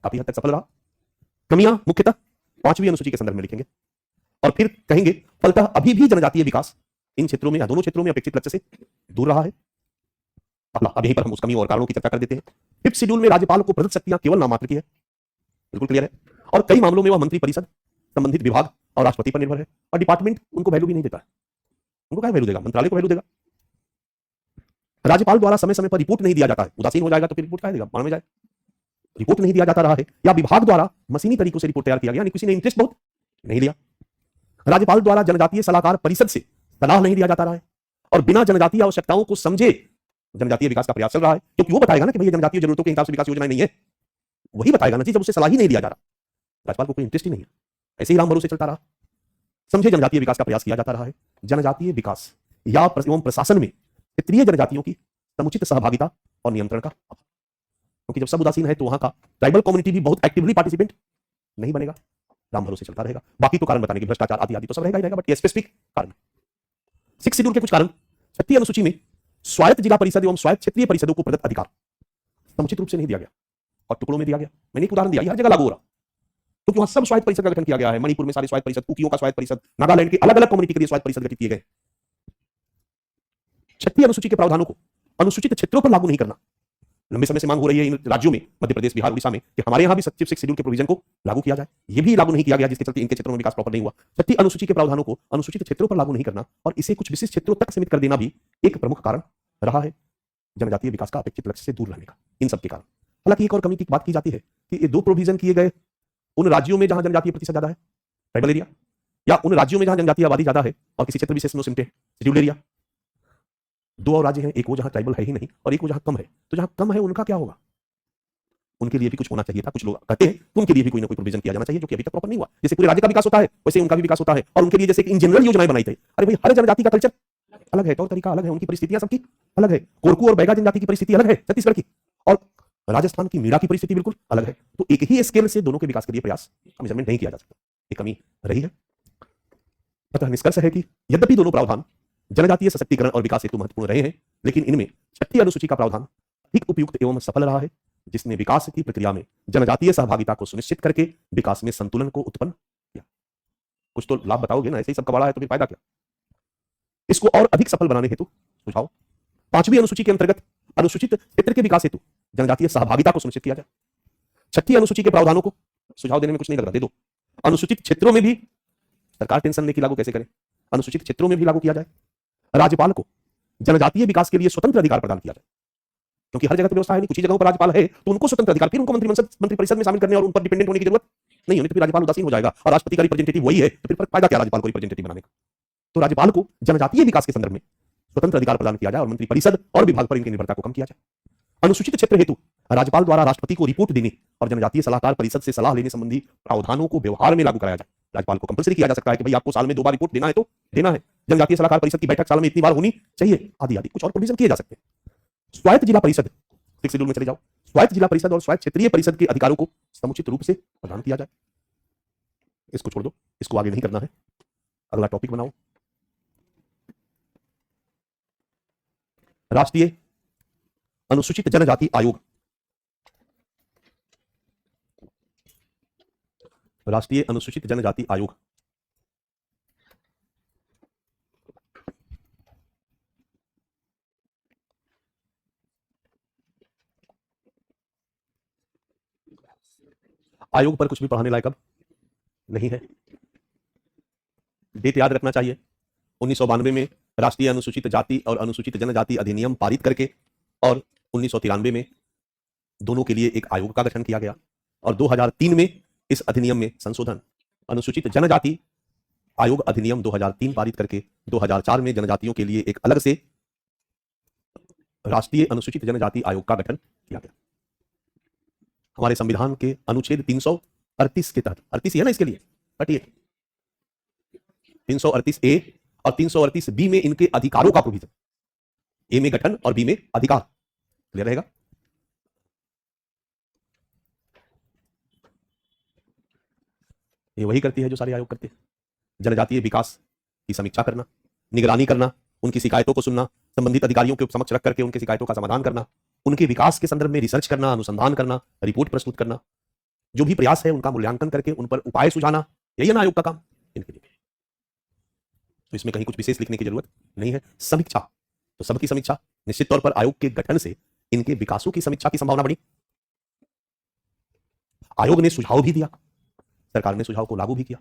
काफी हद तक सफल रहा। कमियां मुख्यतः 5वीं अनुसूची के संदर्भ में लिखेंगे और फिर कहेंगे फलतः अभी भी जनजातीय विकास इन क्षेत्रों में या दोनों क्षेत्रों में अपेक्षित लक्ष्य से दूर रहा है। अब यहीं पर हम उस कमियों और कारणों की चर्चा कर देते हैं। 5th शेड्यूल में राज्यपाल को प्रदत्त शक्तियां केवल नाम मात्र की है, बिल्कुल क्लियर है, और कई मामलों में वह मंत्री परिषद, संबंधित विभाग और राष्ट्रपति पर निर्भर है और डिपार्टमेंट उनको वैल्यू भी नहीं देता है। उनको क्या वैल्यू देगा? मंत्रालय को वैल्यू देगा। राज्यपाल द्वारा समय समय पर रिपोर्ट नहीं दिया जाता है, उदासीन हो जाएगा तो फिर रिपोर्ट क्या देगा? बाढ़ में जाए। रिपोर्ट नहीं दिया जाता रहा है या विभाग द्वारा मशीनी तरीकों से रिपोर्ट तैयार किया गया, यानी किसी ने इंटरेस्ट बहुत नहीं लिया। राज्यपाल द्वारा जनजातीय सलाहकार परिषद से सलाह नहीं दिया जाता रहा है और बिना जनजातीय आवश्यकताओं को समझे जनजातीय विकास का प्रयास चल रहा है, क्योंकि वो बताएगा ना कि भैया जनजातीय जरूरतों के हिसाब से विकास योजनाएं नहीं है, वही बताएगा ना जी, जब उसे सलाह ही नहीं दिया जा रहा। राज्यपाल को कोई इंटरेस्ट ही नहीं है, ऐसे ही राम भरोसे चलता रहा। समझे जनजातीय विकास का प्रयास किया जाता रहा है। जनजातीय विकास या एवं प्रशासन में क्षेत्रीय जनजातियों की समुचित सहभागिता और नियंत्रण का, क्योंकि जब सब उदासीन है तो वहां का ट्राइबल कम्युनिटी भी बहुत एक्टिवली पार्टिसिपेंट नहीं बनेगा, राम भरोसे चलता रहेगा। बाकी तो कारण बताने की भ्रष्टाचार आदि आदि तो सब रहेगा ही रहेगा, बट ये स्पेसिफिक कारण। 6th शेड्यूल के कुछ कारण, 6वीं अनुसूची में स्वायत्त जिला परिषद एवं स्वायत्त क्षेत्रीय परिषदों को प्रदत्त अधिकार समुचित रूप से नहीं दिया गया और टुकड़ों में दिया गया। मैंने एक उदाहरण दिया, हर जगह लागू हो रहा, क्योंकि वहां सब स्वायत्त परिषद का गठन किया गया है। मणिपुर में सारे स्वायत्त परिषद, कुकियों का स्वायत्त परिषद, नागालैंड के अलग अलग कम्युनिटी के लिए स्वायत्त परिषद गठित किए गए। 6वीं अनुसूची के प्रावधानों को अनुसूचित क्षेत्रों पर लागू नहीं करना, लंबे समय से मांग हो रही है इन राज्यों में, मध्य प्रदेश, बिहार, उड़ीसा में, कि हमारे यहां भी 6th शेड्यूल के प्रोविजन को लागू किया जाए। यह भी लागू नहीं किया गया, जिसके चलते इनके क्षेत्रों में विकास प्रॉपर नहीं हुआ। 6वीं अनुसूची के प्रावधानों को अनुसूचित क्षेत्रों पर लागू नहीं करना और इसे कुछ विशिष्ट क्षेत्रों तक सीमित कर देना भी एक प्रमुख कारण रहा है जनजातीय विकास का अपेक्षित लक्ष्य से दूर रहने का। इन सब के कारण, हालांकि एक और कमी की बात की जाती है कि ये 2 प्रोविजन किए गए उन राज्यों में जहां जनजातीय प्रतिशत ज्यादा है, ट्राइबल एरिया, या उन राज्यों में जहां जनजातीय आबादी ज्यादा है और किसी क्षेत्र विशेष में शेड्यूल एरिया। 2 और राज्य हैं, एक वो जहां ट्राइबल है ही नहीं और एक वो जहां कम है। तो जहां कम है उनका क्या होगा? उनके लिए भी कुछ होना चाहिए था। कुछ लोग कहते हैं कि उनके लिए भी कोई ना कोई प्रोविजन किया जाना चाहिए, जो कि अभी तक प्रॉपर नहीं हुआ। जैसे पूरे राज्य का विकास होता है वैसे उनका भी विकास होता है, और उनके लिए जैसे इन जनरल योजनाएं बनाई थी। अरे भाई, हर जनजाति का कल्चर अलग है, तौर तरीका अलग है, उनकी परिस्थितियां सबकी अलग है। कोरकू और बैगा जनजाति की परिस्थिति अलग है छत्तीसगढ़ की, और राजस्थान की मीरा की परिस्थिति बिल्कुल अलग है। तो एक ही स्केल से दोनों के विकास के लिए प्रयास मेजरमेंट नहीं किया जा सकता, ये कमी रही है। अतः निष्कर्ष है कि यद्यपि दोनों प्रावधान जनजातीय सशक्तिकरण और विकास हेतु महत्वपूर्ण रहे हैं, लेकिन इनमें 6वीं अनुसूची का प्रावधान अधिक उपयुक्त एवं सफल रहा है, जिसने विकास की प्रक्रिया में जनजातीय सहभागिता को सुनिश्चित करके विकास में संतुलन को उत्पन्न किया। कुछ तो लाभ बताओगे ना, ऐसे ही सब कबाड़ा है तो फिर फायदा क्या? इसको और अधिक सफल बनाने हेतु सुझाव, 5वीं अनुसूची के अंतर्गत अनुसूचित क्षेत्र के विकास हेतु जनजातीय सहभागिता को सुनिश्चित किया जाए। 6वीं अनुसूची के प्रावधानों को सुझाव देने में कुछ नहीं लग रहा, दे दो। अनुसूचित क्षेत्रों में भी सरकार टेंशन लेके लागू कैसे करे, अनुसूचित क्षेत्रों में भी लागू किया जाए। राज्यपाल को जनजातीय विकास के लिए स्वतंत्र अधिकार प्रदान किया जाए, क्योंकि हर जगह की व्यवस्था है नहीं, कुछ ही जगहों पर राज्यपाल है तो उनको स्वतंत्र अधिकार, फिर उनको मंत्री परिषद में शामिल करने और उन पर डिपेंडेंट होने की जरूरत नहीं होनी, तो फिर राज्यपाल उदासीन हो जाएगा और राष्ट्रपति का रिप्रेजेंटेटिव वही है, तो फिर फायदा क्या राज्यपाल को रिप्रेजेंटेटिव बनाने का? तो राज्यपाल को जनजातीय विकास के संदर्भ में स्वतंत्र अधिकार प्रदान किया जाए और मंत्री परिषद और विभाग पर इनकी निर्भरता को कम किया जाए। अनुसूचित क्षेत्र हेतु राज्यपाल द्वारा राष्ट्रपति को रिपोर्ट देने और जनजातीय सलाहकार परिषद से सलाह लेने संबंधी प्रावधानों को व्यवहार में लागू कराया जाए। राज्यपाल को कंपलसरी किया जा सकता है कि भाई आपको साल में 2 बार रिपोर्ट देना है तो देना है, जनजातीय सलाहकार परिषद की बैठक साल में इतनी बार होनी चाहिए, आदि आदि कुछ और प्रोविजन किए जा सकते हैं। स्वायत्त जिला परिषद, 6 शेड्यूल में चले जाओ, स्वायत्त जिला परिषद और स्वायत्त क्षेत्रीय परिषद के अधिकारों को समुचित रूप से प्रदान किया जाए। इसको छोड़ दो, इसको आगे नहीं करना है, अगला टॉपिक बनाओ। राष्ट्रीय अनुसूचित जनजाति आयोग, राष्ट्रीय अनुसूचित जनजाति आयोग आयोग पर कुछ भी पढ़ाने लायक अब नहीं है। डेट याद रखना चाहिए, 1992 में राष्ट्रीय अनुसूचित जाति और अनुसूचित जनजाति अधिनियम पारित करके और 1993 में दोनों के लिए एक आयोग का गठन किया गया और 2003 में इस अधिनियम में संशोधन, अनुसूचित जनजाति आयोग अधिनियम 2003 पारित करके 2004 में जनजातियों के लिए एक अलग से राष्ट्रीय अनुसूचित जनजाति आयोग का गठन किया गया। हमारे संविधान के अनुच्छेद 338 के तहत, 38 है ना इसके लिए, 38, 338 ए और 338 बी में इनके अधिकारों का प्रोविजन, ए में गठन और बी में अधिकार, क्लियर रहेगा। ये वही करती है जो सारे आयोग करते हैं, जनजातीय विकास की समीक्षा करना, निगरानी करना, उनकी शिकायतों को सुनना, संबंधित अधिकारियों के समक्ष रख करके उनकी शिकायतों का समाधान करना, उनके विकास के संदर्भ में रिसर्च करना, अनुसंधान करना, रिपोर्ट प्रस्तुत करना, जो भी प्रयास है उनका मूल्यांकन करके उन पर उपाय सुझाना, यही है ना आयोग का काम इनके लिए। तो इसमें कहीं कुछ विशेष लिखने की जरूरत नहीं है। समीक्षा, तो सबकी समीक्षा, निश्चित तौर पर आयोग के गठन से इनके विकासों की समीक्षा की संभावना बढ़ी। आयोग ने सुझाव भी दिया, सरकार ने सुझाव को लागू भी किया।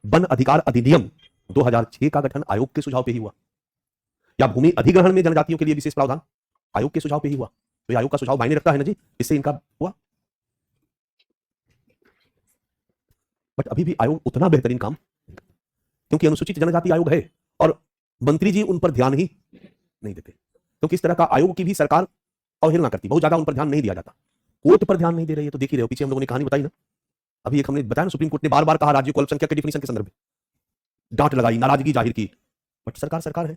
वन अधिकार अधिनियम 2006 का गठन आयोग के सुझाव पे ही हुआ, या भूमि अधिग्रहण में जनजातियों के लिए विशेष प्रावधान आयोग के सुझाव पे ही हुआ। तो आयोग का सुझाव मायने रखता है ना जी, इससे इनका हुआ। बट अभी भी आयोग उतना बेहतरीन काम, क्योंकि अनुसूचित जनजाति आयोग है और मंत्री जी उन पर ध्यान ही नहीं देते, क्योंकि इस तरह का आयोग की भी सरकार अवहेलना करती, बहुत ज्यादा उन पर ध्यान नहीं दिया जाता। कोर्ट पर ध्यान नहीं दे रही है, तो देख ही रहे हो, पीछे हम लोगों ने कहानी बताई ना, अभी एक हमने बताया ना, सुप्रीम कोर्ट ने बार बार कहा राज्यों को अल्पसंख्यक के डिफिनीशन के संदर्भ में, डांट लगाई, नाराजगी जाहिर की, बट सरकार सरकार है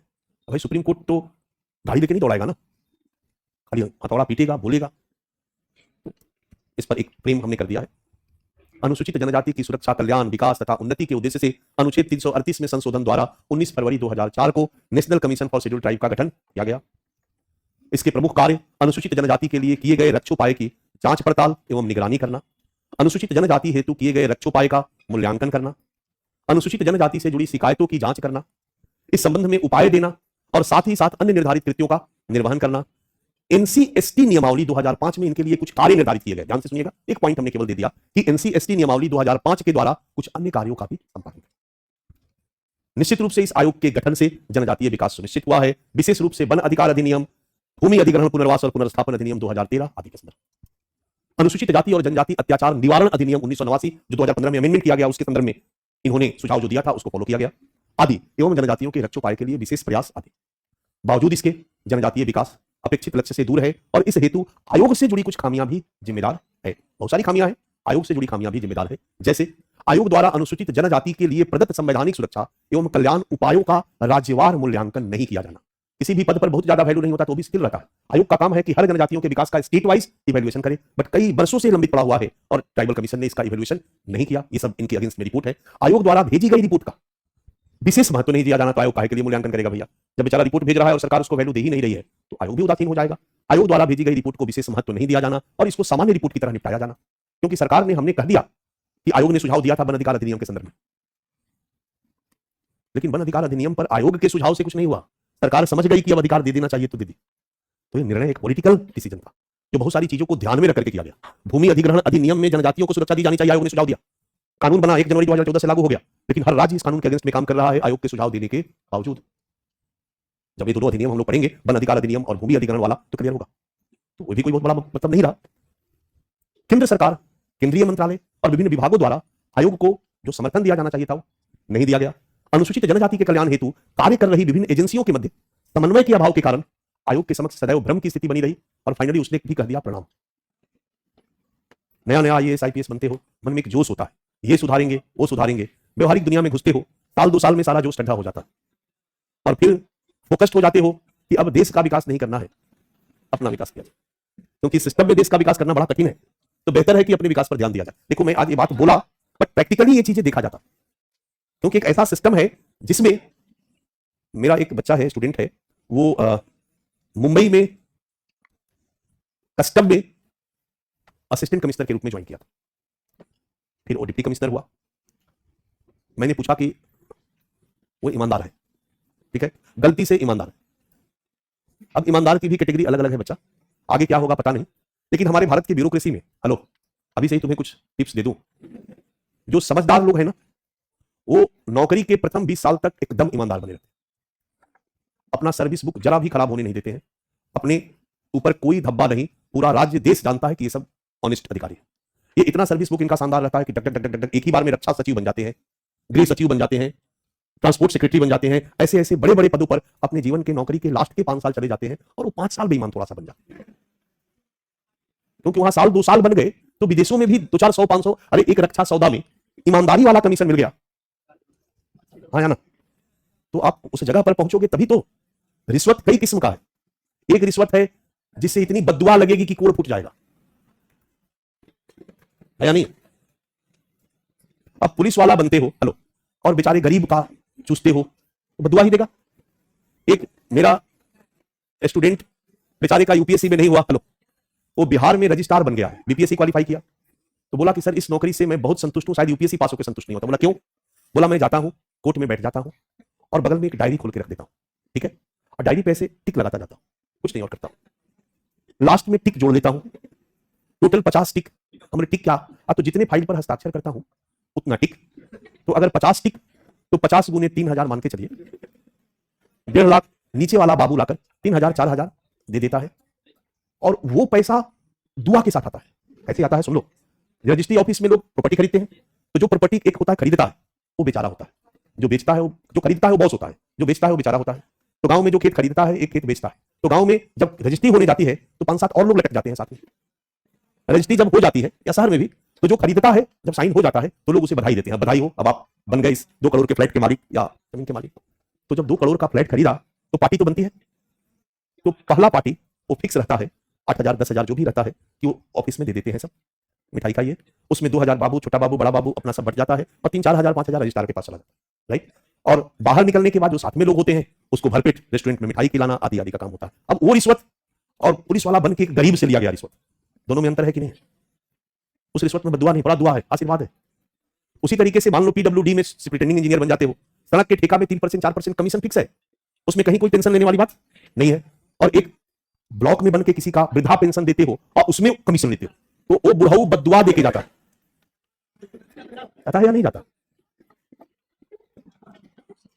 भाई, सुप्रीम कोर्ट तो गाड़ी लेके नहीं दौड़ाएगा ना, खाली हथौड़ा पीटेगा, बोलेगा। इस पर एक प्रेम हमने कर दिया है। अनुसूचित जनजाति की सुरक्षा, कल्याण, विकास तथा उन्नति के उद्देश्य से अनुच्छेद 338 में संशोधन द्वारा 19 फरवरी 2004 को national commission for scheduled tribe का गठन किया गया। इसके प्रमुख कार्य अनुसूचित जनजाति के लिए किए गए रक्षोपाय की जांच पड़ताल एवं निगरानी करना, अनुसूचित जनजाति हेतु किए गए रक्षोपाय का मूल्यांकन करना, अनुसूचित जनजाति से जुड़ी शिकायतों की जांच करना, इस संबंध में उपाय देना और साथ ही साथ अन्य निर्धारित कृत्यों का निर्वहन करना। एनसीएसटी नियमावली 2005 में इनके लिए कुछ कार्य निर्धारित किए गए। ध्यान से सुनिएगा, एक पॉइंट हमने केवल दे दिया कि एनसीएसटी नियमावली 2005 के द्वारा कुछ अन्य कार्यों का भी संपादन। निश्चित रूप से इस आयोग के गठन से जनजातीय विकास सुनिश्चित हुआ है, विशेष रूप से वन अधिकार अधिनियम, भूमि अधिग्रहण, पुनर्वास और पुनर्स्थापन अधिनियम 2013 आदि के संदर्भ। अनुसूचित जाति और जनजाति अत्याचार निवारण अधिनियम 1989 जो 2015 में अमेंडमेंट किया गया, उसके संदर्भ में इन्होंने सुझाव जो दिया था उसको फॉलो किया गया आदि, एवं जनजातियों के रक्षोपाय के लिए विशेष प्रयास आदि। बावजूद इसके जनजातीय विकास अपेक्षित लक्ष्य से दूर है और इस हेतु आयोग से जुड़ी कुछ खामियां भी जिम्मेदार है। बहुत सारी खामियां हैं, आयोग से जुड़ी खामियां भी जिम्मेदार है। जैसे आयोग द्वारा अनुसूचित जनजाति के लिए प्रदत्त संवैधानिक सुरक्षा एवं कल्याण उपायों का राज्यवार मूल्यांकन नहीं किया जाना। किसी भी पद पर बहुत ज्यादा वैल्यू नहीं होता तो भी स्थिर रहता है। आयोग का काम है कि हर जनजातियों के विकास का स्टेट वाइज इवैल्यूएशन करे, बट कई वर्षों से लंबित पड़ा हुआ है और ट्राइबल कमीशन ने इसका इवैल्यूएशन नहीं किया। ये सब इनके अगेंस्ट में रिपोर्ट है। आयोग द्वारा भेजी गई रिपोर्ट का विशेष महत्व नहीं दिया जाना, तो आयोग काहे के लिए मूल्यांकन करेगा भैया? जब बेचारा रिपोर्ट भेज रहा है और सरकार उसको वैल्यू दे ही नहीं रही है तो आयोग भी उदासीन हो जाएगा। आयोग द्वारा भेजी गई रिपोर्ट को विशेष महत्व नहीं दिया जाना और इसको सामान्य रिपोर्ट की तरह निपटाया जाना, क्योंकि सरकार ने, हमने कह दिया कि आयोग ने सुझाव दिया था वन अधिकार अधिनियम के संदर्भ में, लेकिन वन अधिकार अधिनियम पर आयोग के सुझाव से कुछ नहीं हुआ। सरकार समझ गई कि अब अधिकार दे देना चाहिए तो दे दी। तो ये निर्णय एक पॉलिटिकल डिसीजन था जो बहुत सारी चीजों को ध्यान में रख करके किया गया। भूमि अधिग्रहण अधिनियम में जनजातियों को सुरक्षा दी जानी चाहिए, आयोग ने सुझाव दिया। कानून बना 1 जनवरी 2014 से लागू हो गया, लेकिन हर राज्य इस कानून के अगेंस्ट में काम कर रहा है आयोग के सुझाव देने के बावजूद। जब ये दोनों अधिनियम हम लोग पढ़ेंगे, वन अधिकार अधिनियम और भूमि अधिग्रहण वाला, तो क्लियर होगा। तो वो भी कोई बहुत बड़ा मतलब नहीं रहा। केंद्र सरकार, केंद्रीय मंत्रालय और विभिन्न विभागों द्वारा आयोग को जो समर्थन दिया जाना चाहिए था वो नहीं दिया गया। अनुसूचित जनजाति के कल्याण हेतु कार्य कर रही विभिन्न एजेंसियों के मध्य समन्वय के अभाव के कारण आयोग के समक्ष सदैव भ्रम की स्थिति बनी रही और फाइनली उसने भी कह दिया प्रणाम। नया नया IAS IPS बनते हो, मन में एक जोश होता है, ये सुधारेंगे वो सुधारेंगे, व्यवहारिक दुनिया में घुसते हो, साल 2 साल में सारा जोश ठंडा हो जाता है और फिर फोकस्ड हो जाते हो कि अब देश का विकास नहीं करना है, अपना विकास किया जाए, क्योंकि सिस्टम में देश का विकास करना बड़ा कठिन है, तो बेहतर है कि अपने विकास पर ध्यान दिया जाए। देखो मैं आज ये बात बोला, बट प्रैक्टिकली ये चीजें देखा जाता, क्योंकि एक ऐसा सिस्टम है जिसमें मेरा एक बच्चा है, स्टूडेंट है, वो मुंबई में कस्टम में असिस्टेंट कमिश्नर के रूप में ज्वाइन किया था, फिर वो डिप्टी कमिश्नर हुआ। मैंने पूछा कि वो ईमानदार है, ठीक है, गलती से ईमानदार है। अब ईमानदार की भी कैटेगरी अलग अलग है बच्चा, आगे क्या होगा पता नहीं, लेकिन हमारे भारत की ब्यूरोक्रेसी में, हेलो अभी से ही तुम्हें कुछ टिप्स दे दूं, जो समझदार लोग हैं ना, वो नौकरी के प्रथम 20 साल तक एकदम ईमानदार बने रहते हैं, अपना सर्विस बुक जरा भी खराब होने नहीं देते हैं, अपने ऊपर कोई धब्बा नहीं, पूरा राज्य देश जानता है कि ये सब ऑनेस्ट अधिकारी है। ये इतना सर्विस बुक इनका शानदार रहता है कि डक डक डक डक एक ही बार में रक्षा सचिव बन जाते हैं, गृह सचिव बन जाते हैं, ट्रांसपोर्ट सेक्रेटरी बन जाते हैं, ऐसे ऐसे बड़े बड़े पदों पर अपने जीवन के नौकरी के लास्ट के 5 साल चले जाते हैं और वो 5 साल बेईमान थोड़ा सा बन जाते हैं, क्योंकि वहां साल 2 साल बन गए तो विदेशों में भी 200-400 500, अरे एक रक्षा सौदा में ईमानदारी वाला कमीशन मिल गया, हाँ या ना, तो आप उस जगह पर पहुंचोगे तभी तो। रिश्वत कई किस्म का है, एक रिश्वत है जिससे इतनी बद्दुआ लगेगी कि कोड़ फूट जाएगा, है या नहीं। अब पुलिस वाला बनते हो, हेलो, और बेचारे गरीब का चूसते हो, तो बद्दुआ ही देगा। एक मेरा स्टूडेंट बेचारे का यूपीएससी में नहीं हुआ, हेलो, वो बिहार में रजिस्ट्रार बन गया है, बीपीएससी क्वालिफाई किया, तो बोला कि सर इस नौकरी से मैं बहुत संतुष्ट हूं, शायद यूपीएससी पास होकर संतुष्ट नहीं होता। बोला क्यों? बोला मैं जाता हूं कोर्ट में बैठ जाता हूं और बगल में एक डायरी खोल के रख देता हूं, ठीक है, और डायरी पे ऐसे टिक लगाता जाता हूं, कुछ नहीं और करता हूं, लास्ट में टिक जोड़ लेता हूं, टोटल 50 टिक। हमने टिक क्या, तो जितने फाइल पर हस्ताक्षर करता हूं उतना टिक, तो अगर 50 टिक तो 50 गुने 3000 मान के चलिए, 1.5 लाख नीचे वाला बाबू लाकर 3000 4000 दे देता है, और वो पैसा दुआ के साथ आता है। कैसे आता है सुन लो, रजिस्ट्री ऑफिस में लोग प्रॉपर्टी खरीदते हैं, तो जो प्रॉपर्टी एक होता है खरीदता है वो बेचारा होता है, जो बेचता है वो, जो खरीदता है वो बॉस होता है, जो बेचता है वो बेचारा होता है। तो गांव में जो खेत खरीदता है एक खेत बेचता है, तो गांव में जब रजिस्ट्री होने जाती है तो 5-7 और लोग लटक जाते हैं साथ में। रजिस्ट्री जब हो जाती है या शहर में भी, तो जो खरीदता है जब साइन हो जाता है तो लोग उसे बधाई देते हैं, बधाई हो अब आप बन गए इस 2 करोड़ के फ्लैट के मालिक या जमीन के मालिक। तो जब 2 करोड़ का फ्लैट खरीदा तो पार्टी तो बनती है, तो पहला पार्टी वो फिक्स रहता है 8000 10,000 जो भी रहता है कि वो ऑफिस में दे देते हैं, सब मिठाई खाइए, उसमें 2000 बाबू, छोटा बाबू, बड़ा बाबू अपना सब बट जाता है और 3-4 हजार 5 हजार रजिस्ट्रार के पास चला जाता है, राइट। और बाहर निकलने के बाद जो साथ में लोग होते हैं उसको भरपेट रेस्टोरेंट में मिठाई खिलाना आदि आदि का काम होता है। अब वो रिश्वत और पुलिस वाला बन के गरीब से लिया गया रिश्वत, दोनों में अंतर है कि नहीं? उस रिश्वत में बद्दुआ नहीं, बड़ा दुआ है, आशीर्वाद है। उसी तरीके से मान लो पीडब्ल्यूडी में सुपरिटेंडिंग इंजीनियर बन जाते हो, सड़क के ठेका में 3% 4% कमीशन फिक्स है, उसमें कहीं कोई टेंशन लेने वाली बात नहीं है। और एक ब्लॉक में बन के किसी का वृद्धा पेंशन देते हो और उसमें कमीशन लेते हो, तो वो बुढ़ऊ बद्दुआ देके जाता है या नहीं जाता?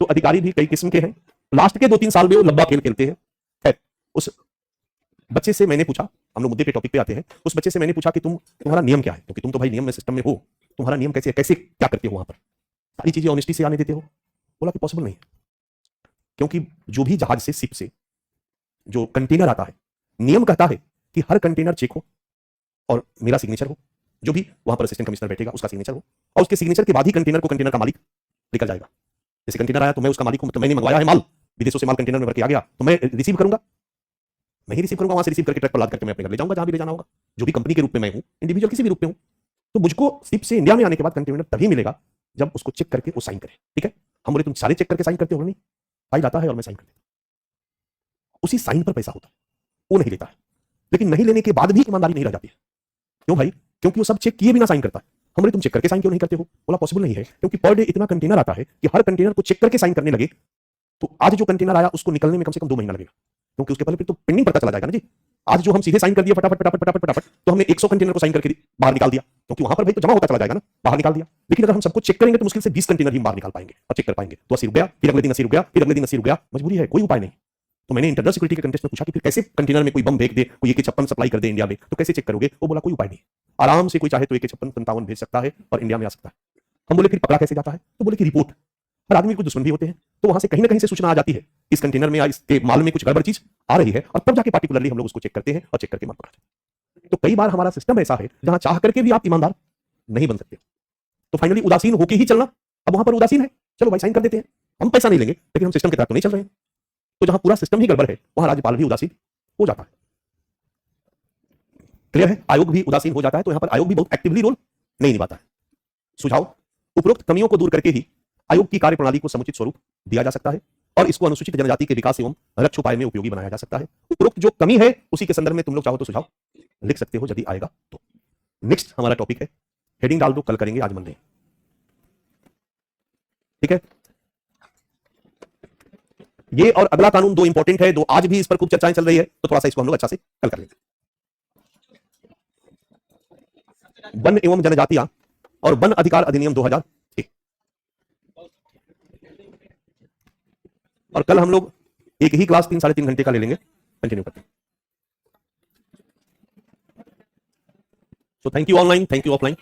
तो अधिकारी भी कई किस्म के हैं, लास्ट के 2-3 साल में वो लंबा खेल खेलते हैं। खैर, उस बच्चे से मैंने पूछा, हम लोग मुद्दे पे टॉपिक पे आते हैं, उस बच्चे से मैंने पूछा कि तुम्हारा नियम क्या है, क्योंकि तुम तो भाई नियम में सिस्टम में हो, तुम्हारा नियम कैसे क्या करते हो वहां पर, सारी चीजें ऑनेस्टी से आने देते हो? बोला कि पॉसिबल नहीं है, क्योंकि जो भी जहाज से, शिप से जो कंटेनर आता है, नियम कहता है कि हर कंटेनर चेक हो और मेरा सिग्नेचर हो, जो भी वहां पर असिस्टेंट कमिश्नर बैठेगा उसका सिग्नेचर हो, और उसके सिग्नेचर के बाद ही कंटेनर को कंटेनर का मालिक निकल जाएगा। जैसे कंटेनर आया तो मैं उसका मालिक हूं, तो मैंने मंगवाया है माल, विदेशों से माल कंटेनर में भर के आ गया, तो मैं रिसीव करूंगा, मैं ही रिसीव करूंगा, वहां से रिसीव करके ट्रक पर लाद करके मैं अपने घर ले जाऊंगा जहां भी ले जाना होगा, जो भी कंपनी के रूप में मैं हूं, इंडिविजुअल किसी भी रूप में हूं। तो मुझको शिप से इंडिया में आने के बाद कंटेनर तभी मिलेगा जब उसको चेक करके वो साइन करे, ठीक है। हम बोले तुम सारे चेक करके साइन करते हो? नहीं, फाइल आता है और मैं साइन कर देता हूं, उसी साइन पर पैसा होता है, वो नहीं लेता है। लेकिन नहीं लेने के बाद भी ईमानदारी नहीं रह जाती है। क्यों भाई? क्योंकि वो सब चेक किए बिना साइन करता है। हम बोले तुम चेक करके साइन क्यों नहीं करते हो? बोला पॉसिबल नहीं है, क्योंकि पर डे इतना कंटेनर आता है कि हर कंटेनर को चेक करके साइन करने लगे तो आज जो कंटेनर आया उसको निकलने में कम से कम 2 महीना लगेगा, क्योंकि उसके पहले फिर तो पेंडिंग पता चला जाएगा ना जी। आज जो हम सीधे साइन कर दिया फटाफट फटाफट फटाफट फटाफट, तो हमने 100 कंटेनर को साइन करके बाहर निकाल दिया, क्योंकि वहां पर भाई तो जमा होता चला जाएगा ना, बाहर निकाल दिया। लेकिन अगर हम सबको चेक करेंगे तो मुश्किल से 20 कंटेनर ही बाहर निकाल पाएंगे और चेक कर पाएंगे, तो 80 रुपया, फिर अगले दिन 80 रुपया, फिर अगले दिन 80 रुपया, मजबूरी है, कोई उपाय नहीं। तो मैंने इंटरनल सिक्योरिटी के कंटेस्ट में पूछा कि फिर कैसे कंटेनर में कोई बम भेज दे, कोई AK-56 सप्लाई कर दे इंडिया में, तो कैसे चेक करोगे? वो बोला कोई उपाय नहीं, आराम से कोई चाहे तो AK-56 57 भेज सकता है और इंडिया में आ सकता है। हम बोले फिर पकड़ा कैसे जाता है? तो बोले कि रिपोर्ट, हर आदमी के कुछ दुश्मन भी होते हैं, तो वहां से कहीं ना कहीं से सूचना आ जाती है इस कंटेनर में या इसके माल में कुछ गड़बड़ चीज आ रही है, और तब जाके पार्टिकुलरली हम लोग उसको चेक करते हैं और चेक करके माल पकड़ते हैं। तो कई बार हमारा सिस्टम ऐसा है जहां चाह करके भी आप ईमानदार नहीं बन सकते, तो फाइनली उदासीन होके ही चलना। अब वहां पर उदासीन है, चलो भाई साइन कर देते हैं, हम पैसा नहीं लेंगे लेकिन हम सिस्टम के तहत तो नहीं चल रहे हैं। तो जहां पूरा सिस्टम ही गड़बड़ है वहां राज्यपाल भी उदासीन हो जाता है। क्लियर है? आयोग भी उदासीन हो जाता है, तो यहां पर आयोग भी बहुत एक्टिवली रोल नहीं निभाता है। सुझाव, उपरोक्त कमियों को दूर करके ही आयोग की कार्यप्रणाली को समुचित स्वरूप दिया जा सकता है और इसको अनुसूचित जनजाति के विकास एवं रक्षा उपाय में उपयोगी बनाया जा सकता है। उपरोक्त जो कमी है उसी के संदर्भ में तुम लोग चाहो तो सुझाव लिख सकते हो यदि आएगा तो। नेक्स्ट हमारा टॉपिक है, हेडिंग डाल दो, कल करेंगे, आज मन नहीं, ठीक है? ये और अगला कानून दो इंपॉर्टेंट है, दो आज भी इस पर खूब चर्चाएं चल रही है, तो थोड़ा सा इसको हम लोग अच्छा से कल कर लेंगे। वन एवं जनजातियां और वन अधिकार अधिनियम 2001, और कल हम लोग एक ही क्लास 3-3.5 घंटे का ले लेंगे, कंटिन्यू करते हैं। So thank you online, thank you offline.